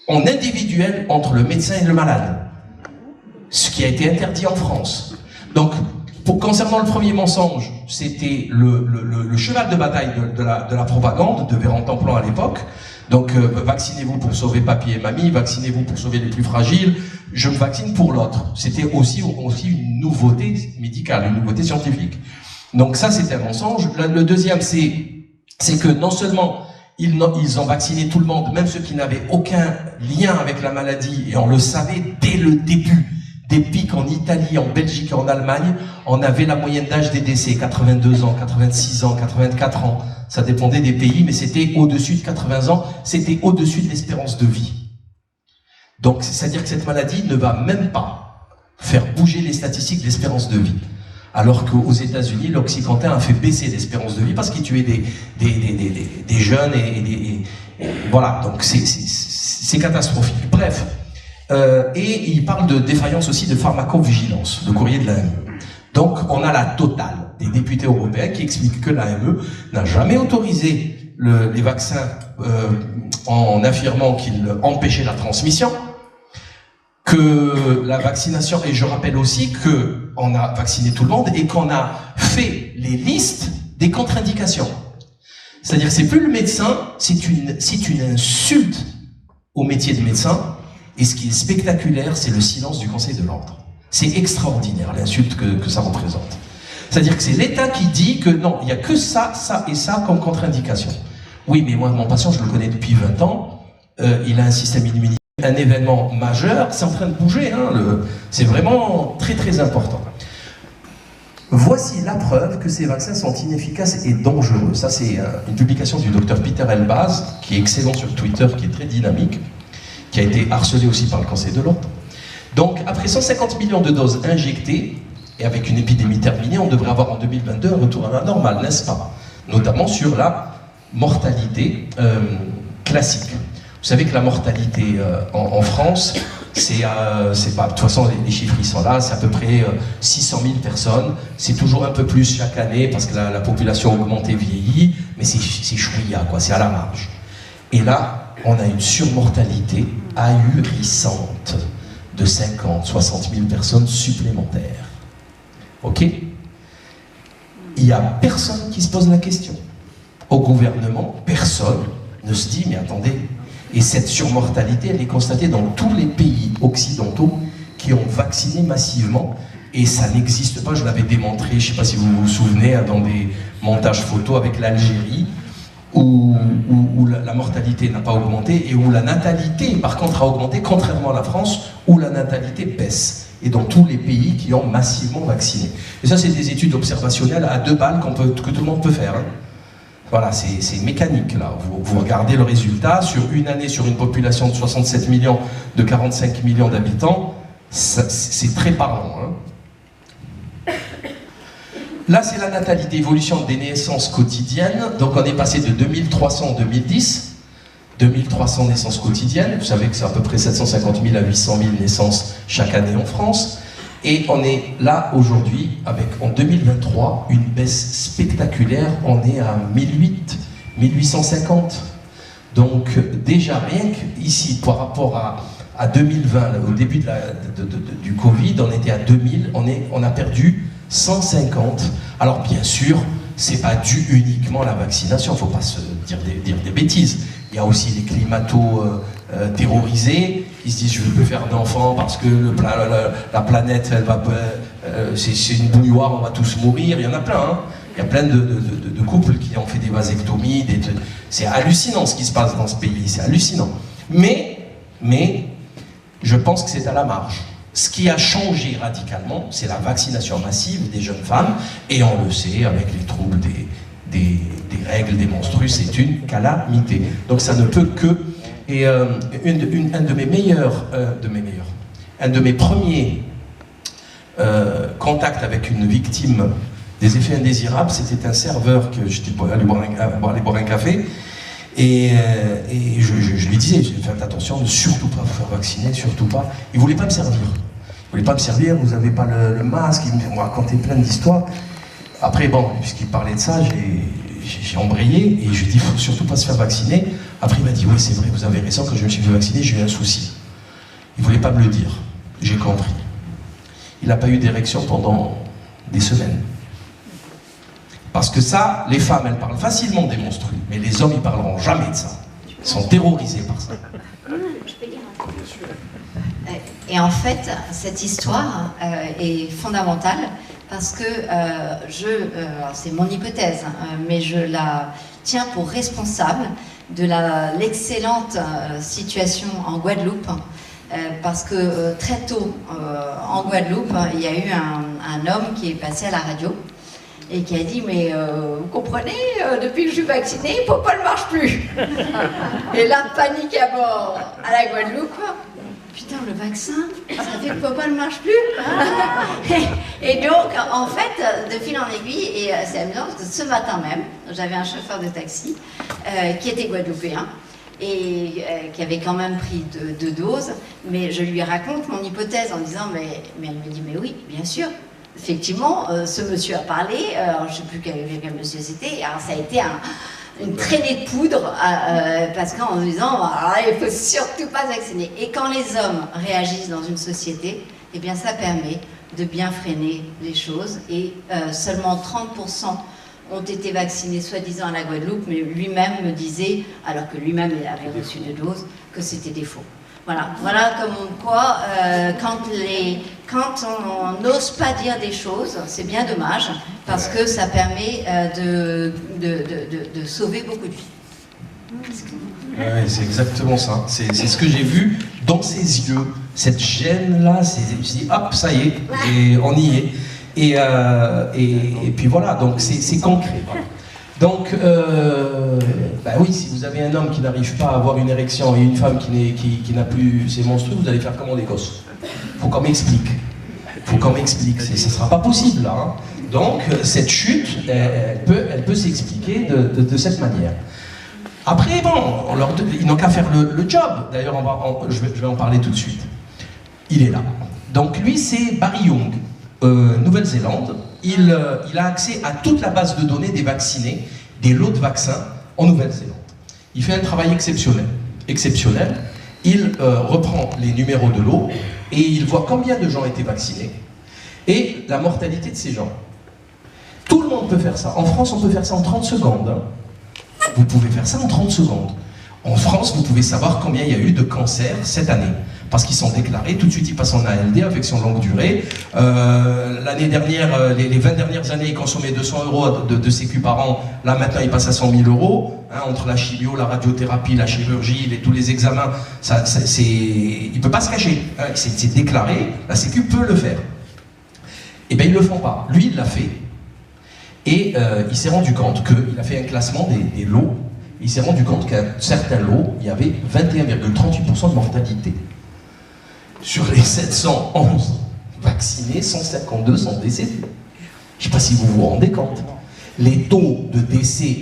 en individuel entre le médecin et le malade. Ce qui a été interdit en France. Donc, concernant le premier mensonge, c'était le cheval de bataille de la propagande de Véran Templan à l'époque. Donc, vaccinez-vous pour sauver papy et mamie, vaccinez-vous pour sauver les plus fragiles, je me vaccine pour l'autre. C'était aussi une nouveauté médicale, une nouveauté scientifique. Donc ça, c'était un mensonge. Le deuxième, c'est que non seulement ils ont vacciné tout le monde, même ceux qui n'avaient aucun lien avec la maladie, et on le savait dès le début. Des pics en Italie, en Belgique et en Allemagne, on avait la moyenne d'âge des décès, 82 ans, 86 ans, 84 ans. Ça dépendait des pays, mais c'était au-dessus de 80 ans, c'était au-dessus de l'espérance de vie. Donc, c'est-à-dire que cette maladie ne va même pas faire bouger les statistiques d'espérance de vie. Alors qu'aux États-Unis, l'Oxycontin a fait baisser l'espérance de vie parce qu'il tuait des jeunes et voilà. Donc, c'est catastrophique. Bref. Et il parle de défaillance aussi de pharmacovigilance, le courrier de l'AME. Donc on a la totale des députés européens qui expliquent que l'AME n'a jamais autorisé les vaccins en affirmant qu'il empêchait la transmission, que la vaccination, et je rappelle aussi qu'on a vacciné tout le monde et qu'on a fait les listes des contre-indications. C'est-à-dire que c'est plus le médecin, c'est une insulte au métier de médecin. Et ce qui est spectaculaire, c'est le silence du Conseil de l'Ordre. C'est extraordinaire, l'insulte que ça représente. C'est-à-dire que c'est l'État qui dit que non, il n'y a que ça, ça et ça comme contre-indication. Oui, mais moi, mon patient, je le connais depuis 20 ans, il a un système immunitaire, un événement majeur, c'est en train de bouger, hein, c'est vraiment très très important. Voici la preuve que ces vaccins sont inefficaces et dangereux. Ça, c'est une publication du docteur Peter Elbaz, qui est excellent sur Twitter, qui est très dynamique, qui a été harcelé aussi par le Conseil de l'Ordre. Donc, après 150 millions de doses injectées, et avec une épidémie terminée, on devrait avoir en 2022 un retour à la normale, n'est-ce pas? Notamment sur la mortalité classique. Vous savez que la mortalité en France, c'est pas, de toute façon les chiffres ils sont là, c'est à peu près 600 000 personnes, c'est toujours un peu plus chaque année parce que la population augmente et vieillit, mais c'est chouïa, quoi, c'est à la marge. Et là, on a une surmortalité ahurissante de 50, 60 000 personnes supplémentaires. Ok? Il n'y a personne qui se pose la question. Au gouvernement, personne ne se dit, mais attendez, et cette surmortalité, elle est constatée dans tous les pays occidentaux qui ont vacciné massivement, et ça n'existe pas, je l'avais démontré, je ne sais pas si vous vous souvenez, dans des montages photos avec l'Algérie, où la mortalité n'a pas augmenté, et où la natalité, par contre, a augmenté, contrairement à la France, où la natalité baisse, et dans tous les pays qui ont massivement vacciné. Et ça, c'est des études observationnelles à 2 balles que tout le monde peut faire, hein. Voilà, c'est mécanique là. Vous regardez le résultat sur une année, sur une population de 67 millions, de 45 millions d'habitants, c'est très parlant. Hein. Là, c'est la natalité, évolution des naissances quotidiennes. Donc, on est passé de 2300 en 2010, 2300 naissances quotidiennes. Vous savez que c'est à peu près 750 000 à 800 000 naissances chaque année en France. Et on est là aujourd'hui avec, en 2023, une baisse spectaculaire. On est à 1850. Donc déjà, rien qu'ici, par rapport à 2020, au début du Covid, on était à 2000, on a perdu 150. Alors bien sûr, c'est pas dû uniquement à la vaccination, il ne faut pas se dire des bêtises. Il y a aussi les climato-terrorisés qui se disent je ne veux plus faire d'enfants parce que la planète, elle va, c'est une bouilloire, on va tous mourir. Il y en a plein, hein. Il y a plein de couples qui ont fait des vasectomies. C'est hallucinant ce qui se passe dans ce pays, c'est hallucinant. Mais je pense que c'est à la marge. Ce qui a changé radicalement, c'est la vaccination massive des jeunes femmes, et on le sait, avec les troubles des règles, des menstrues, c'est une calamité. Donc ça ne peut que... Et un de mes premiers contacts avec une victime des effets indésirables, c'était un serveur que j'étais allé boire un café, et je lui disais, faites attention, ne surtout pas vous faire vacciner, surtout pas. Il ne voulait pas me servir. Il ne voulait pas me servir, vous n'avez pas le masque, il me racontait plein d'histoires. Après, bon, puisqu'il parlait de ça, j'ai embrayé et je lui ai dit, il ne faut surtout pas se faire vacciner. Après, il m'a dit, oui, c'est vrai, vous avez raison, quand je me suis fait vacciner, j'ai eu un souci. Il ne voulait pas me le dire. J'ai compris. Il n'a pas eu d'érection pendant des semaines. Parce que ça, les femmes, elles parlent facilement des menstrues, mais les hommes, ils ne parleront jamais de ça. Ils sont terrorisés par ça. Et en fait, cette histoire est fondamentale parce que c'est mon hypothèse, mais je la tiens pour responsable de l'excellente situation en Guadeloupe. Parce que très tôt en Guadeloupe, il y a eu un homme qui est passé à la radio et qui a dit « mais vous comprenez, depuis que je suis vacciné, Popol ne marche plus !» Et là, panique à bord à la Guadeloupe. Putain, le vaccin, ça fait que Popol ne marche plus. Et donc, en fait, de fil en aiguille, et c'est amusant parce que ce matin même, j'avais un chauffeur de taxi qui était guadeloupéen et qui avait quand même pris 2 doses, mais je lui raconte mon hypothèse en disant mais elle me dit mais oui, bien sûr. Effectivement, ce monsieur a parlé, je ne sais plus quel monsieur c'était, alors ça a été une traînée de poudre, parce qu'en disant il ne faut surtout pas vacciner. Et quand les hommes réagissent dans une société, eh bien ça permet de bien freiner les choses, et seulement 30% ont été vaccinés soi-disant à la Guadeloupe, mais lui-même me disait, alors que lui-même avait reçu 2 doses, que c'était des faux. Voilà, voilà comme quoi, quand on n'ose pas dire des choses, c'est bien dommage, parce que ça permet de sauver beaucoup de vies. Ouais, c'est exactement ça. C'est ce que j'ai vu dans ses yeux. Cette gêne-là, je me suis dit, hop, ça y est, et on y est. Et puis voilà, donc c'est concret. Voilà. Donc, bah oui, si vous avez un homme qui n'arrive pas à avoir une érection et une femme qui n'a plus ses menstrues, vous allez faire comment les gosses? Faut qu'on m'explique. Faut qu'on m'explique. Ça ne sera pas possible, là. Hein. Donc, cette chute, elle peut s'expliquer de cette manière. Après, bon, ils n'ont qu'à faire le job. D'ailleurs, je vais en parler tout de suite. Il est là. Donc, lui, c'est Barry Young, Nouvelle-Zélande. Il a accès à toute la base de données des vaccinés, des lots de vaccins en Nouvelle-Zélande. Il fait un travail exceptionnel. Il reprend les numéros de lots et il voit combien de gens étaient vaccinés et la mortalité de ces gens. Tout le monde peut faire ça. En France, on peut faire ça en 30 secondes. Hein. Vous pouvez faire ça en 30 secondes. En France, vous pouvez savoir combien il y a eu de cancers cette année. Parce qu'ils sont déclarés, tout de suite ils passent en ALD, affection longue durée. L'année dernière, les 20 dernières années, ils consommaient 200 € de sécu par an. Là maintenant, ils passent à 100 000 €. Hein, entre la chimio, la radiothérapie, la chirurgie, tous les examens, il ne peut pas se cacher. Hein, c'est déclaré, la sécu peut le faire. Eh bien, ils ne le font pas. Lui, il l'a fait. Et il s'est rendu compte qu'il a fait un classement des lots. Il s'est rendu compte qu'à certains lots, il y avait 21,38% de mortalité. Sur les 711 vaccinés, 152 sont décédés. Je ne sais pas si vous vous rendez compte. Les taux de décès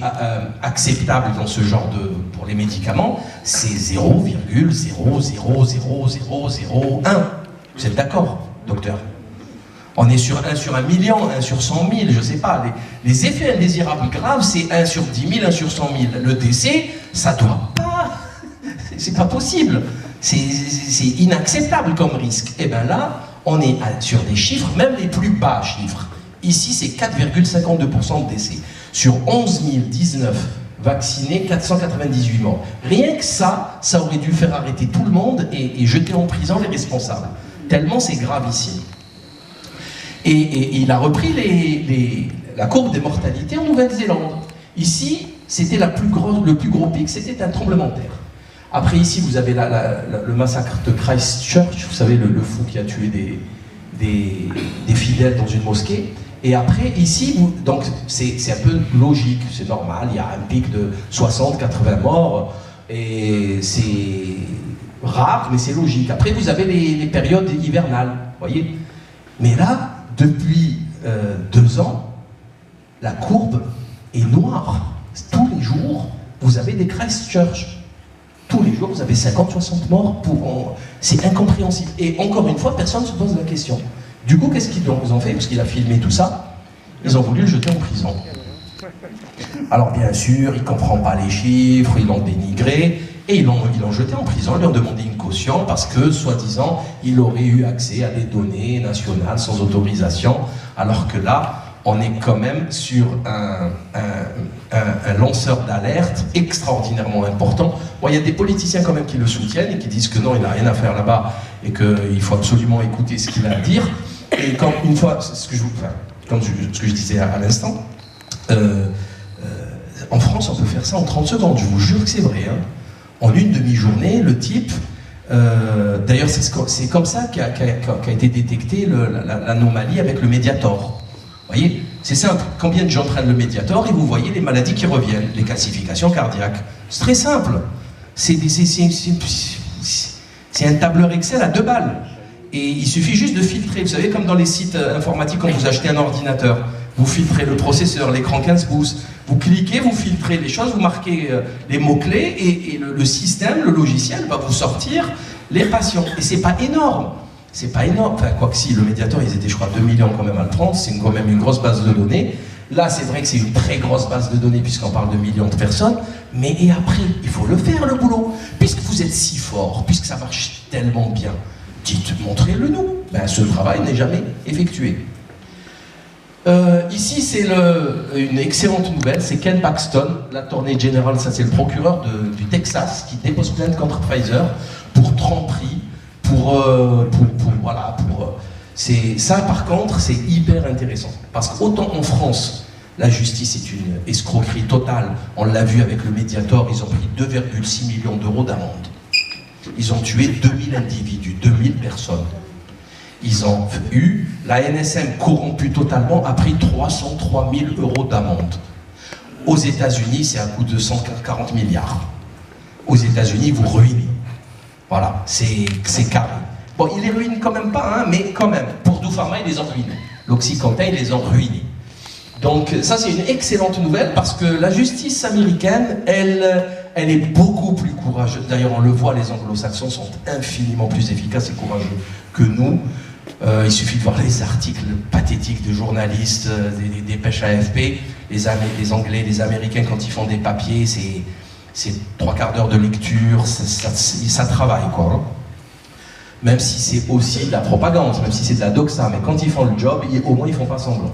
acceptables dans ce genre pour les médicaments, c'est 0,0000001. Vous êtes d'accord, docteur? On est sur 1 sur 1 million, 1 sur 100 000, je ne sais pas. Les effets indésirables graves, c'est 1 sur 10 000, 1 sur 100 000. Le décès, ça doit pas... C'est pas possible. C'est inacceptable comme risque. Et bien là, on est sur des chiffres, même les plus bas chiffres. Ici, c'est 4,52% de décès. Sur 11 019 vaccinés, 498 morts. Rien que ça aurait dû faire arrêter tout le monde et jeter en prison les responsables. Tellement c'est gravissime. Et il a repris la courbe des mortalités en Nouvelle-Zélande. Ici, c'était le plus gros pic, c'était un tremblement de terre. Après, ici, vous avez le massacre de Christchurch, vous savez, le fou qui a tué des fidèles dans une mosquée. Et après, ici, donc c'est un peu logique, c'est normal, il y a un pic de 60-80 morts, et c'est rare, mais c'est logique. Après, vous avez les périodes hivernales, vous voyez. Mais là, depuis 2 ans, la courbe est noire. Tous les jours, vous avez des Christchurch. Tous les jours, vous avez 50-60 morts. C'est incompréhensible. Et encore une fois, personne ne se pose la question. Du coup, qu'est-ce qu'ils ont fait? Parce qu'il a filmé tout ça, ils ont voulu le jeter en prison. Alors bien sûr, il ne comprend pas les chiffres, ils l'ont dénigré, et ils l'ont jeté en prison, ils lui ont demandé une caution parce que, soi-disant, il aurait eu accès à des données nationales sans autorisation, alors que là, on est quand même sur un lanceur d'alerte extraordinairement important. Bon, il y a des politiciens quand même qui le soutiennent et qui disent que non, il n'a rien à faire là-bas et qu'il faut absolument écouter ce qu'il a à dire. Et quand une fois, ce que je disais à l'instant, en France, on peut faire ça en 30 secondes, je vous jure que c'est vrai. Hein. En une demi-journée, le type... D'ailleurs, c'est comme ça qu'a été détectée l'anomalie avec le Mediator. Vous voyez, c'est simple. Combien de gens prennent le Mediator et vous voyez les maladies qui reviennent, les calcifications cardiaques. C'est très simple. C'est un tableur Excel à 2 balles. Et il suffit juste de filtrer. Vous savez, comme dans les sites informatiques, quand vous achetez un ordinateur, vous filtrez le processeur, l'écran 15 pouces, vous cliquez, vous filtrez les choses, vous marquez les mots-clés et le système, le logiciel va vous sortir les patients. Et c'est pas énorme. C'est pas énorme. Enfin, quoi que si, le Mediator, ils étaient, je crois, 2 millions quand même à le prendre. C'est quand même une grosse base de données. Là, c'est vrai que c'est une très grosse base de données puisqu'on parle de millions de personnes. Mais et après, il faut le faire, le boulot. Puisque vous êtes si fort, puisque ça marche tellement bien, montrez-le nous. Ben, ce travail n'est jamais effectué. Ici, c'est une excellente nouvelle, c'est Ken Paxton, l'attorney general, ça c'est le procureur du Texas, qui dépose plainte contre Pfizer pour tromperie, ça par contre, c'est hyper intéressant, parce qu'autant en France, la justice est une escroquerie totale, on l'a vu avec le Mediator, ils ont pris 2,6 millions d'euros d'amende. Ils ont tué 2000 individus, 2000 personnes. Ils ont eu, la NSM corrompue totalement, a pris 303 000 euros d'amende. Aux États-Unis, c'est un coût de 140 milliards. Aux États-Unis, vous ruinez. Voilà, c'est carré. Bon, ils les ruinent quand même pas, hein, mais quand même. Pour Doux Pharma, ils les ont ruinés. L'Oxycontin, ils les ont ruinés. Donc ça, c'est une excellente nouvelle parce que la justice américaine, elle est beaucoup plus courageuse. D'ailleurs, on le voit, les anglo-saxons sont infiniment plus efficaces et courageux que nous. Il suffit de voir les articles pathétiques de journalistes, des dépêches AFP. Les Anglais, les Américains, quand ils font des papiers, c'est 3/4 d'heure de lecture, ça travaille, quoi. Hein. Même si c'est aussi de la propagande, même si c'est de la doxa, mais quand ils font le job, au moins ils font pas semblant.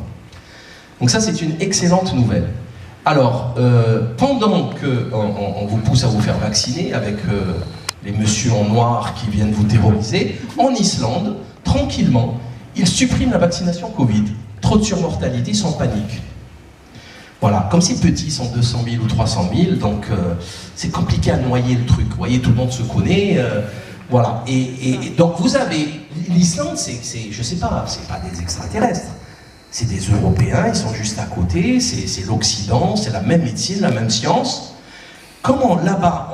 Donc ça, c'est une excellente nouvelle. Alors, pendant qu'on vous pousse à vous faire vacciner avec les messieurs en noir qui viennent vous terroriser, en Islande, tranquillement, ils suppriment la vaccination Covid. Trop de surmortalité, sans panique. Voilà, comme ces petits sont 200 000 ou 300 000, donc c'est compliqué à noyer le truc. Vous voyez, tout le monde se connaît. Voilà, et donc vous avez... L'Islande, je sais pas, c'est pas des extraterrestres. C'est des Européens, ils sont juste à côté, c'est l'Occident, c'est la même médecine, la même science. Comment là-bas,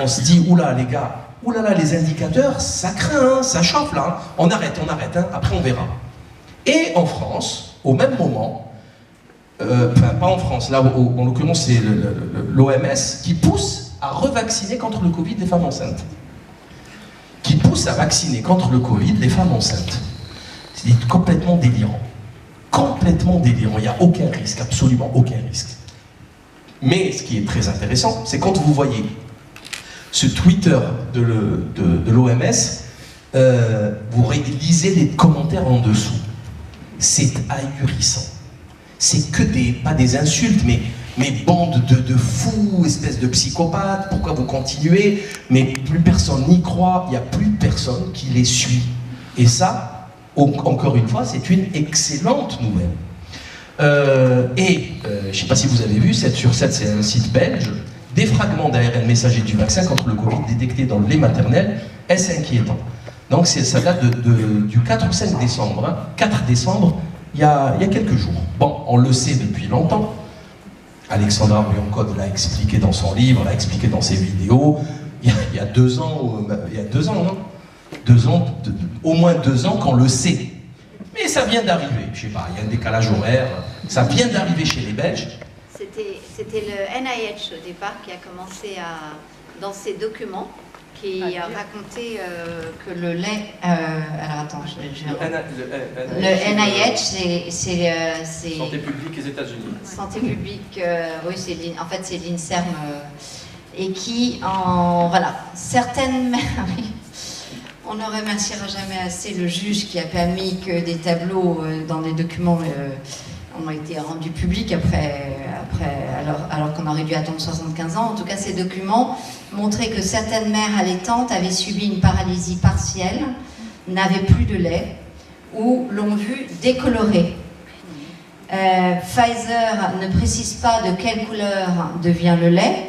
on se dit, oula les gars, oulala les indicateurs, ça craint, hein, ça chauffe là, on arrête, hein, après on verra. Et en France, au même moment, enfin pas en France, là en l'occurrence c'est l'OMS qui pousse à revacciner contre le Covid les femmes enceintes. Qui pousse à vacciner contre le Covid les femmes enceintes. C'est complètement délirant. Complètement délirant, il n'y a aucun risque, absolument aucun risque. Mais ce qui est très intéressant, c'est quand vous voyez ce Twitter de l'OMS, vous lisez les commentaires en dessous. C'est ahurissant. C'est que pas des insultes, mais bande de fous, espèce de psychopathes, pourquoi vous continuez? Mais plus personne n'y croit, il n'y a plus personne qui les suit. Et ça, encore une fois, c'est une excellente nouvelle. Je ne sais pas si vous avez vu, 7 sur 7, c'est un site belge, des fragments d'ARN messager du vaccin contre le Covid détectés dans le lait maternel, est-ce inquiétant? Donc ça date du 4 ou 5 décembre, hein, 4 décembre, il y a quelques jours. Bon, on le sait depuis longtemps, Alexandra Briancode l'a expliqué dans son livre, l'a expliqué dans ses vidéos, il y a 2 ans, non? 2 ans, au moins 2 ans qu'on le sait. Mais ça vient d'arriver, je sais pas, il y a un décalage horaire, ça vient d'arriver chez les Belges. C'était le NIH au départ qui a commencé dans ses documents, qui a raconté que le lait... alors attends, le NIH, c'est... Santé publique des États-Unis. Santé publique, oui, en fait c'est l'INSERM, et qui, voilà, certaines mères... On ne remerciera jamais assez le juge qui a permis que des tableaux dans des documents ont été rendus publics alors qu'on aurait dû attendre 75 ans. En tout cas, ces documents montraient que certaines mères allaitantes avaient subi une paralysie partielle, n'avaient plus de lait ou l'ont vu décoloré. Pfizer ne précise pas de quelle couleur devient le lait,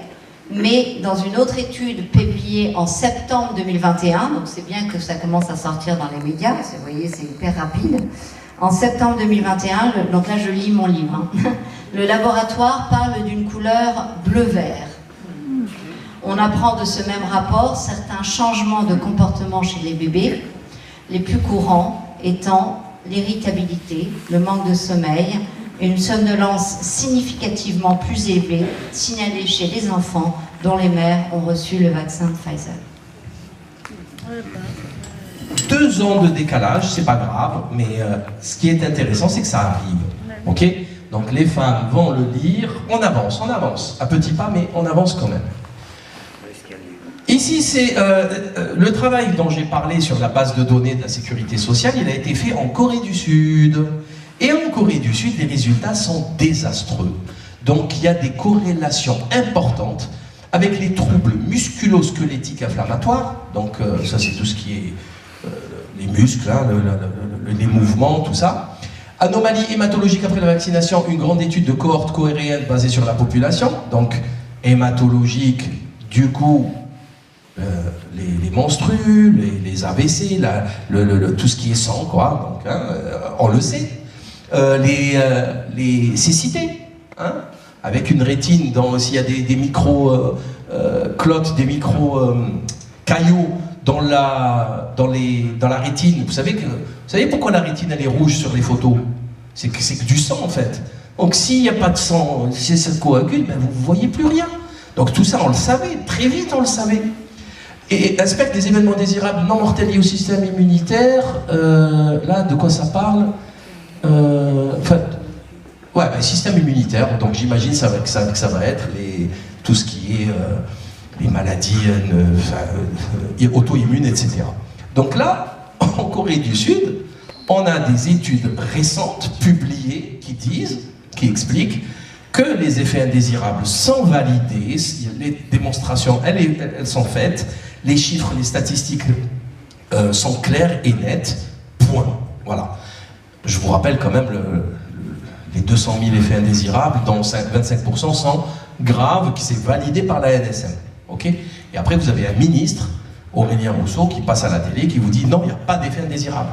mais dans une autre étude publiée en septembre 2021, donc c'est bien que ça commence à sortir dans les médias, vous voyez, c'est hyper rapide. En septembre 2021, donc là je lis mon livre, hein, le laboratoire parle d'une couleur bleu-vert. On apprend de ce même rapport certains changements de comportement chez les bébés, les plus courants étant l'irritabilité, le manque de sommeil, une somnolence significativement plus élevée signalée chez les enfants dont les mères ont reçu le vaccin de Pfizer. 2 ans de décalage, c'est pas grave, mais ce qui est intéressant, c'est que ça arrive. Ok? Donc les femmes vont le lire, on avance, à petits pas, mais on avance quand même. Ici, c'est le travail dont j'ai parlé sur la base de données de la sécurité sociale, il a été fait en Corée du Sud. Et en Corée du Sud, les résultats sont désastreux. Donc il y a des corrélations importantes avec les troubles musculo-squelettiques inflammatoires, donc ça c'est tout ce qui est les muscles, hein, les mouvements, tout ça. Anomalies hématologiques après la vaccination, une grande étude de cohorte coréenne basée sur la population, donc hématologique, du coup, les menstrues, les AVC, tout ce qui est sang, quoi, donc, hein, on le sait. Les cécités, hein, avec une rétine, s'il y a des micro-clottes, des micro-caillots dans la rétine. Vous savez pourquoi la rétine elle est rouge sur les photos? C'est que du sang en fait. Donc s'il n'y a pas de sang, si ça se coagule, ben, vous ne voyez plus rien. Donc tout ça on le savait, très vite on le savait. Et aspect des événements désirables non mortels liés au système immunitaire, là de quoi ça parle? Système immunitaire, donc j'imagine que ça va être tout ce qui est les maladies auto-immunes, etc. Donc là, en Corée du Sud, on a des études récentes publiées qui expliquent que les effets indésirables sont validés, les démonstrations, elles sont faites, les chiffres, les statistiques sont clairs et nets, point. Voilà. Je vous rappelle quand même les 200 000 effets indésirables, dont 25% sont graves, qui s'est validé par la NSM. Okay, et après, vous avez un ministre, Aurélien Rousseau, qui passe à la télé, qui vous dit non, il n'y a pas d'effet indésirable.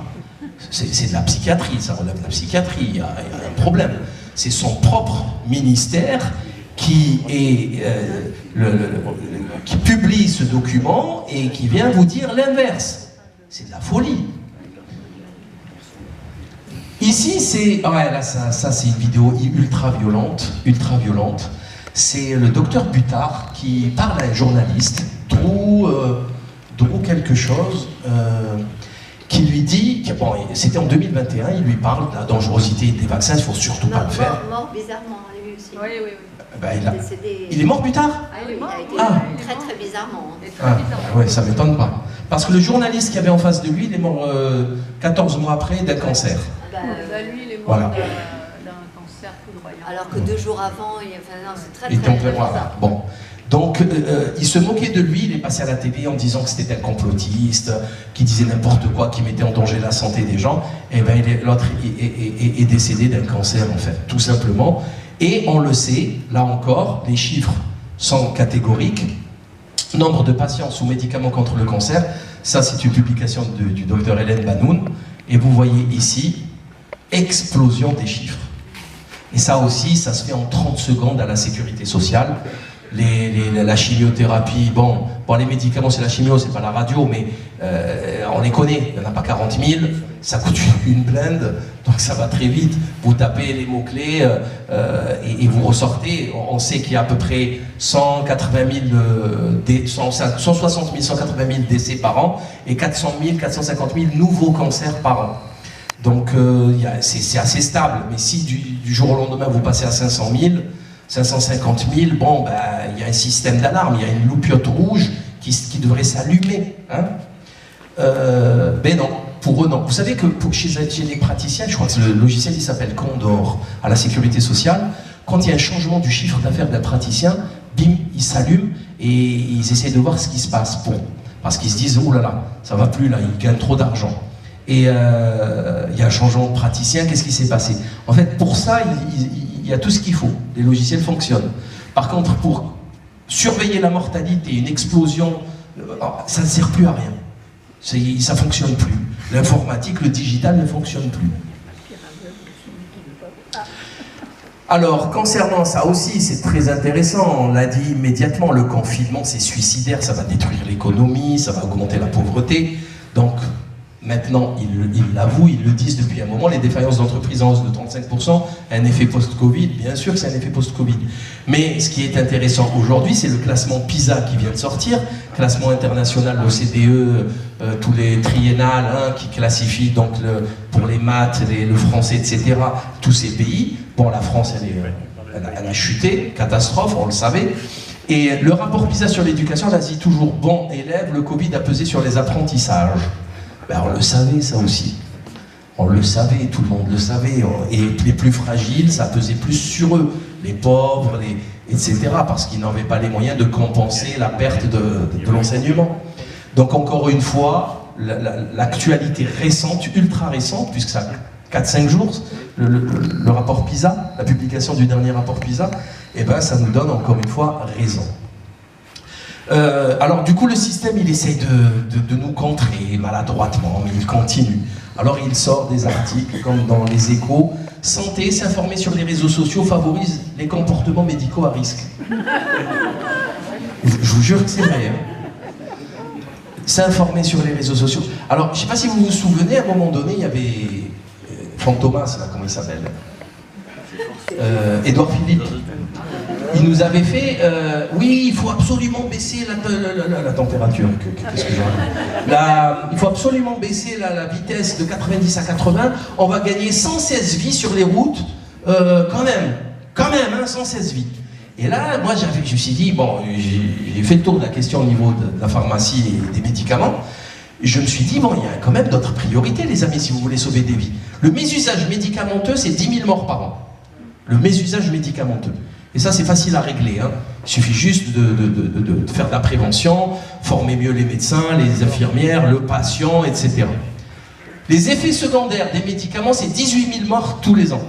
C'est de la psychiatrie, ça relève de la psychiatrie, il y a un problème. C'est son propre ministère qui publie ce document et qui vient vous dire l'inverse. C'est de la folie. Ici, c'est... Ouais, là, ça c'est une vidéo ultra violente. C'est le docteur Butard qui parle à un journaliste, Drew quelque chose, qui lui dit, bon, c'était en 2021, il lui parle de la dangerosité des vaccins, il ne faut surtout pas le faire. Mort bizarrement, lui aussi. Oui. Ben, il est mort Butard? Ah oui, il a été très très bizarrement. Ouais, ça ne m'étonne pas. Parce que le journaliste qui avait en face de lui, il est mort 14 mois après d'un cancer. Lui, il est mort voilà. d'un cancer foudroyant. Alors que 2 jours avant, c'est très bizarre. Voilà. Bon. Donc, il se moquait de lui, il est passé à la télé en disant que c'était un complotiste, qui disait n'importe quoi, qui mettait en danger la santé des gens. Et bien, l'autre est décédé d'un cancer, en fait, tout simplement. Et on le sait, là encore, les chiffres sont catégoriques. Nombre de patients sous médicaments contre le cancer, ça c'est une publication du docteur Hélène Banoun. Et vous voyez ici, explosion des chiffres. Et ça aussi, ça se fait en 30 secondes à la sécurité sociale. La chimiothérapie, bon, les médicaments c'est la chimio, c'est pas la radio, mais on les connaît, il n'y en a pas 40 000, ça coûte une blinde, donc ça va très vite. Vous tapez les mots-clés et vous ressortez. On sait qu'il y a à peu près 180 000, 160 000, 180 000 décès par an et 400 000, 450 000 nouveaux cancers par an. Donc c'est assez stable, mais si du jour au lendemain vous passez à 500 000, 550 000, bon, il y a un système d'alarme, il y a une loupiote rouge qui devrait s'allumer. Hein, mais non, pour eux non. Vous savez que chez les praticiens, je crois que le logiciel il s'appelle Condor, à la sécurité sociale, quand il y a un changement du chiffre d'affaires d'un praticien, bim, il s'allume et ils essaient de voir ce qui se passe. Bon, parce qu'ils se disent, oh là là, ça va plus là, ils gagnent trop d'argent. Et il y a un changement de praticien, qu'est-ce qui s'est passé? En fait, pour ça, il y a tout ce qu'il faut, les logiciels fonctionnent. Par contre, pour surveiller la mortalité, une explosion, ça ne sert plus à rien. Ça ne fonctionne plus. L'informatique, le digital ne fonctionne plus. Alors, concernant ça aussi, c'est très intéressant, on l'a dit immédiatement, le confinement c'est suicidaire, ça va détruire l'économie, ça va augmenter la pauvreté. Donc, maintenant, ils l'avouent, ils le disent depuis un moment, les défaillances d'entreprise en hausse de 35%, un effet post-Covid, bien sûr que c'est un effet post-Covid. Mais ce qui est intéressant aujourd'hui, c'est le classement PISA qui vient de sortir, classement international, l'OCDE, tous les triennales, hein, qui classifient donc pour les maths, le français, etc., tous ces pays. Bon, la France, elle a chuté, catastrophe, on le savait. Et le rapport PISA sur l'éducation, là, dit toujours, bon élève, le Covid a pesé sur les apprentissages. Ben, on le savait, ça aussi. On le savait, tout le monde le savait. Et les plus fragiles, ça pesait plus sur eux. Les pauvres, etc. Parce qu'ils n'avaient pas les moyens de compenser la perte de l'enseignement. Donc encore une fois, l'actualité récente, ultra récente, puisque ça a 4-5 jours, le rapport PISA, la publication du dernier rapport PISA, eh ben, ça nous donne encore une fois raison. Alors du coup le système il essaye de nous contrer maladroitement, mais il continue. Alors il sort des articles comme dans les Échos, santé, s'informer sur les réseaux sociaux favorise les comportements médicaux à risque. Je vous jure que c'est vrai. S'informer sur les réseaux sociaux. Alors je ne sais pas si vous vous souvenez, à un moment donné il y avait Fantomas, là, comment il s'appelle, Édouard Philippe. Il nous avait fait, oui, il faut absolument baisser la température, qu'est-ce que il faut absolument baisser la vitesse de 90 à 80, on va gagner 116 vies sur les routes, quand même, hein, 116 vies. Et là, moi, je me suis dit, bon, j'ai fait le tour de la question au niveau de la pharmacie et des médicaments, et je me suis dit, bon, il y a quand même d'autres priorités, les amis, si vous voulez sauver des vies. Le mésusage médicamenteux, c'est 10 000 morts par an. Le mésusage médicamenteux. Et ça, c'est facile à régler. Hein. Il suffit juste de faire de la prévention, former mieux les médecins, les infirmières, le patient, etc. Les effets secondaires des médicaments, c'est 18 000 morts tous les ans.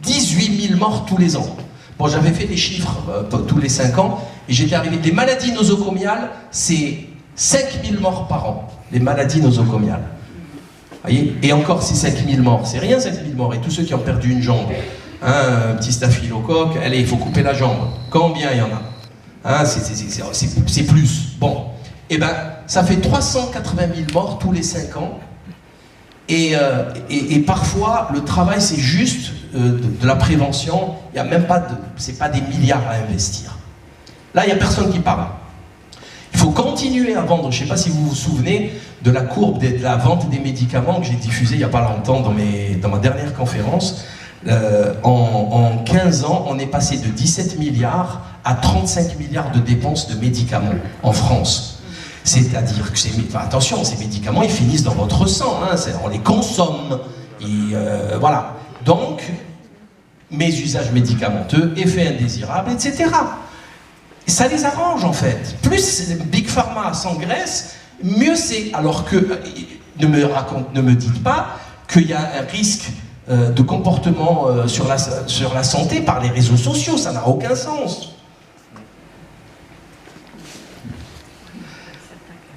18 000 morts tous les ans. Bon, j'avais fait les chiffres tous les 5 ans, et j'étais arrivé. Les maladies nosocomiales, c'est 5 000 morts par an. Les maladies nosocomiales. Voyez, et encore, c'est 5 000 morts. C'est rien, 5 000 morts. Et tous ceux qui ont perdu une jambe, un petit staphylocoque, allez, il faut couper la jambe. Combien il y en a? C'est plus. Bon, et ben, ça fait 380 000 morts tous les 5 ans. Et parfois, le travail, c'est juste de la prévention. Il n'y a même pas c'est pas des milliards à investir. Là, il n'y a personne qui parle. Il faut continuer à vendre. Je ne sais pas si vous vous souvenez de la courbe de la vente des médicaments que j'ai diffusée il n'y a pas longtemps dans ma dernière conférence. En 15 ans, on est passé de 17 milliards à 35 milliards de dépenses de médicaments en France. C'est-à-dire que attention, ces médicaments, ils finissent dans votre sang, hein, on les consomme. Et, voilà. Donc, mésusage médicamenteux, effets indésirables, etc. Et ça les arrange en fait. Plus Big Pharma s'engraisse, mieux c'est. Alors que, ne me dites pas qu'il y a un risque de comportement sur la santé par les réseaux sociaux, ça n'a aucun sens.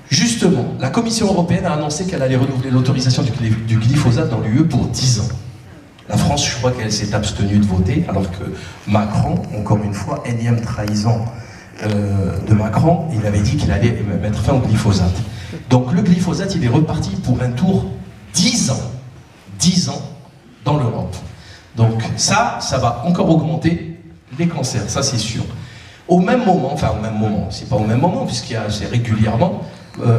Justement, la Commission européenne a annoncé qu'elle allait renouveler l'autorisation du glyphosate dans l'UE pour 10 ans. La France, je crois qu'elle s'est abstenue de voter, alors que Macron, encore une fois, énième trahison de Macron, il avait dit qu'il allait mettre fin au glyphosate. Donc le glyphosate, il est reparti pour un tour 10 ans. 10 ans dans l'Europe. Donc ça va encore augmenter les cancers, ça c'est sûr. Au même moment, c'est pas au même moment, c'est régulièrement,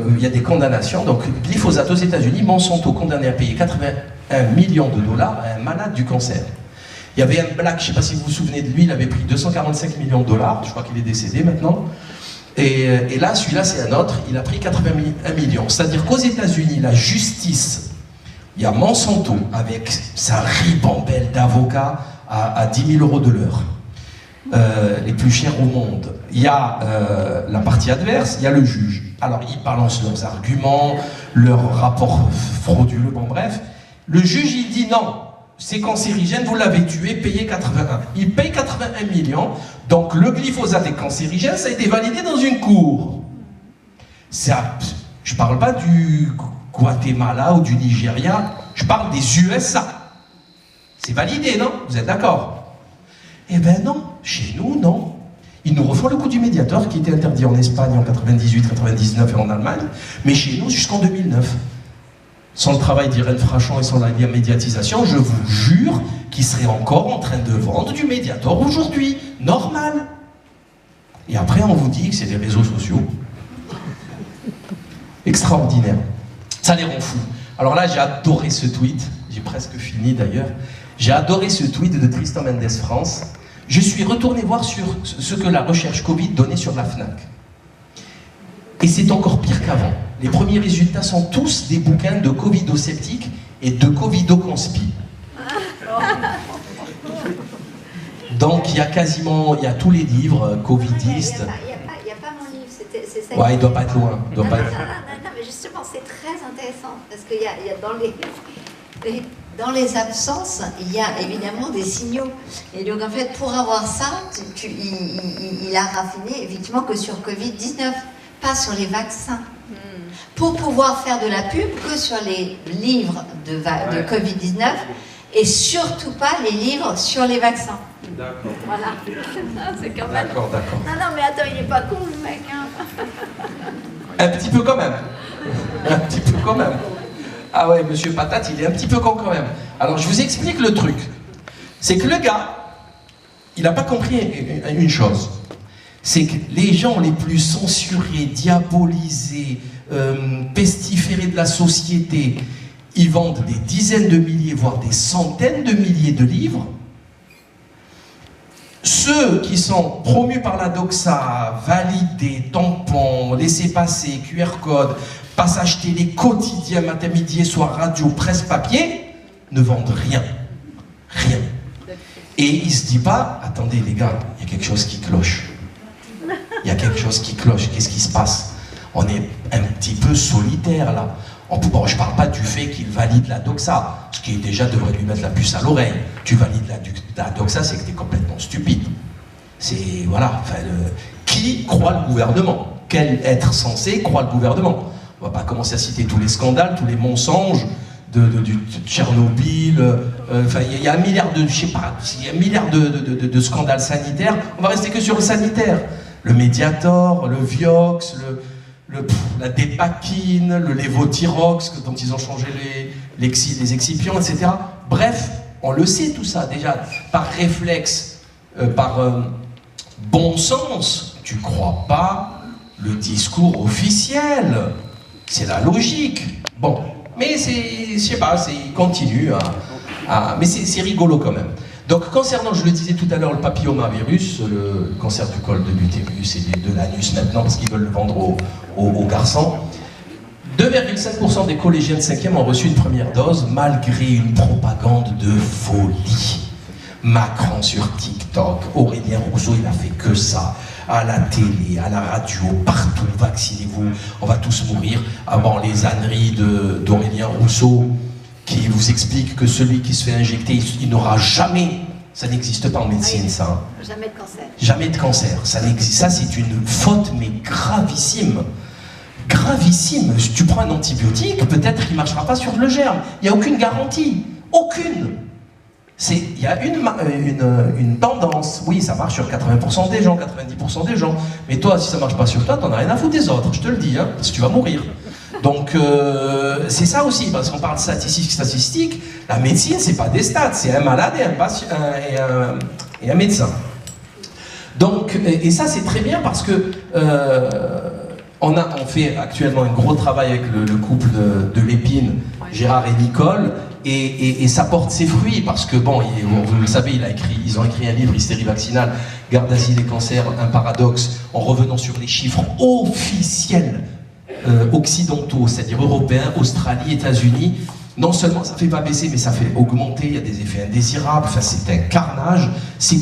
il y a des condamnations. Donc glyphosate aux États-Unis, Monsanto condamné à payer 81 millions de dollars à un malade du cancer. Il y avait un black, je ne sais pas si vous vous souvenez de lui, il avait pris 245 millions de dollars, je crois qu'il est décédé maintenant. Et là, celui-là, c'est un autre, il a pris 81 millions. C'est-à-dire qu'aux États-Unis, la justice, il y a Monsanto avec sa ribambelle d'avocats à 10 000 € de l'heure, les plus chers au monde. Il y a la partie adverse, il y a le juge. Alors, ils balancent leurs arguments, leurs rapports frauduleux, bon bref. Le juge, il dit non, c'est cancérigène, vous l'avez tué, payez 81. Il paye 81 millions, donc le glyphosate est cancérigène, ça a été validé dans une cour. Ça, je parle pas du Guatemala ou du Nigeria, je parle des USA. C'est validé, non? Vous êtes d'accord? Eh ben non, chez nous, non. Ils nous refont le coup du Mediator qui était interdit en Espagne en 98, 99 et en Allemagne, mais chez nous jusqu'en 2009. Sans le travail d'Irène Frachon et sans la médiatisation, je vous jure qu'ils seraient encore en train de vendre du Mediator aujourd'hui. Normal. Et après, on vous dit que c'est des réseaux sociaux. Extraordinaire. Ça les rend fous. Alors là, j'ai adoré ce tweet. J'ai presque fini d'ailleurs. J'ai adoré ce tweet de Tristan Mendes France. Je suis retourné voir sur ce que la recherche Covid donnait sur la FNAC. Et c'est encore pire qu'avant. Les premiers résultats sont tous des bouquins de covidosceptiques et de Covido-conspi. Donc il y a tous les livres covidistes. Il n'y a pas mon livre, c'est ça. Ouais, il doit pas être loin. Non, mais justement, c'est très intéressant, parce qu'il y a dans les absences, il y a évidemment des signaux. Et donc en fait, pour avoir ça, il a raffiné effectivement que sur Covid-19, pas sur les vaccins. Pour pouvoir faire de la pub que sur les livres de Covid-19 et surtout pas les livres sur les vaccins. D'accord. Voilà. C'est quand même... D'accord. Non, mais attends, il est pas con le mec. Hein. Un petit peu quand même. Un petit peu quand même. Ah ouais, monsieur Patate, il est un petit peu con quand même. Alors je vous explique le truc. C'est que le gars, il n'a pas compris une chose. C'est que les gens les plus censurés, diabolisés, pestiférés de la société, ils vendent des dizaines de milliers, voire des centaines de milliers de livres. Ceux qui sont promus par la doxa, validés, tampons, laissez-passer, QR code, passage télé quotidien, matin, midi et soir, radio, presse, papier, ne vendent rien. Rien. Et il ne se dit pas, attendez les gars, il y a quelque chose qui cloche. Il y a quelque chose qui cloche, qu'est-ce qui se passe? On est un petit peu solitaire là. Bon, je ne parle pas du fait qu'il valide la doxa, ce qui déjà devrait lui mettre la puce à l'oreille. Tu valides la doxa, c'est que tu es complètement stupide. C'est, voilà, enfin, qui croit le gouvernement? Quel être censé croit le gouvernement? On ne va pas commencer à citer tous les scandales, tous les mensonges de Tchernobyl. Enfin, il y a un milliard de, je sais pas, il y a un milliard de scandales sanitaires. On va rester que sur le sanitaire. Le Mediator, le Vioxx, la Dépakine, le Levothyrox, dont ils ont changé les excipients, etc. Bref, on le sait tout ça déjà, par réflexe, par bon sens. Tu crois pas le discours officiel, c'est la logique. Bon, mais c'est, je sais pas, il continue mais c'est rigolo quand même. Donc concernant, je le disais tout à l'heure, le papillomavirus, le cancer du col de l'utérus et de l'anus maintenant, parce qu'ils veulent le vendre aux garçons, 2,5% des collégiens de 5e ont reçu une première dose, malgré une propagande de folie. Macron sur TikTok, Aurélien Rousseau, il a fait que ça. À la télé, à la radio, partout, vaccinez-vous, on va tous mourir. Avant les âneries d'Aurélien Rousseau, qui vous explique que celui qui se fait injecter, il n'aura jamais, ça n'existe pas en médecine, ça. Hein. Jamais de cancer. Jamais de cancer, ça n'existe. Ça, c'est une faute, mais gravissime. Gravissime. Si tu prends un antibiotique, peut-être qu'il ne marchera pas sur le germe. Il n'y a aucune garantie. Aucune. Il y a une tendance. Oui, ça marche sur 80% des gens, 90% des gens. Mais toi, si ça ne marche pas sur toi, t'en as rien à foutre des autres, je te le dis, hein, parce que tu vas mourir. Donc, c'est ça aussi, parce qu'on parle de statistiques, la médecine, c'est pas des stats, c'est un malade et un patient, et un médecin. Donc, et ça, c'est très bien parce que on fait actuellement un gros travail avec le couple de l'Épine, Gérard et Nicole, et ça porte ses fruits parce que, bon, vous le savez, ils ont écrit un livre, Hystérie vaccinale, garde d'asile et cancer, un paradoxe, en revenant sur les chiffres officiels occidentaux, c'est-à-dire européens, Australie, États-Unis. Non seulement ça ne fait pas baisser, mais ça fait augmenter, il y a des effets indésirables, enfin c'est un carnage,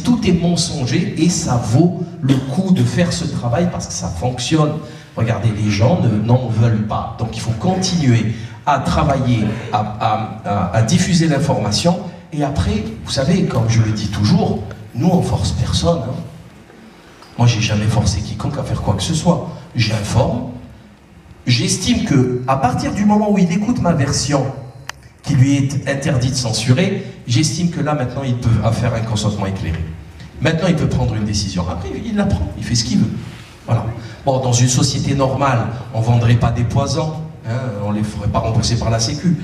tout est mensonger et ça vaut le coup de faire ce travail parce que ça fonctionne. Regardez, les gens n'en veulent pas, donc il faut continuer à travailler, à diffuser l'information, et après, vous savez, comme je le dis toujours, nous on force personne. Hein. Moi j'ai jamais forcé quiconque à faire quoi que ce soit. J'informe. J'estime que, à partir du moment où il écoute ma version, qui lui est interdit de censurer, j'estime que là, maintenant, il peut faire un consentement éclairé. Maintenant, il peut prendre une décision. Après, il la prend, il fait ce qu'il veut. Voilà. Bon, dans une société normale, on ne vendrait pas des poisons, hein, on ne les ferait pas rembourser par la Sécu.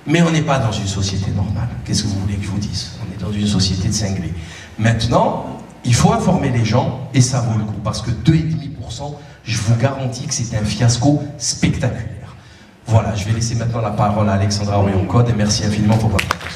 Mais on n'est pas dans une société normale. Qu'est-ce que vous voulez que je vous dise? On est dans une société de cinglés. Maintenant, il faut informer les gens, et ça vaut le coup, parce que 2,5%, je vous garantis que c'est un fiasco spectaculaire. Voilà, je vais laisser maintenant la parole à Alexandra Orion-Code, et merci infiniment pour votre attention.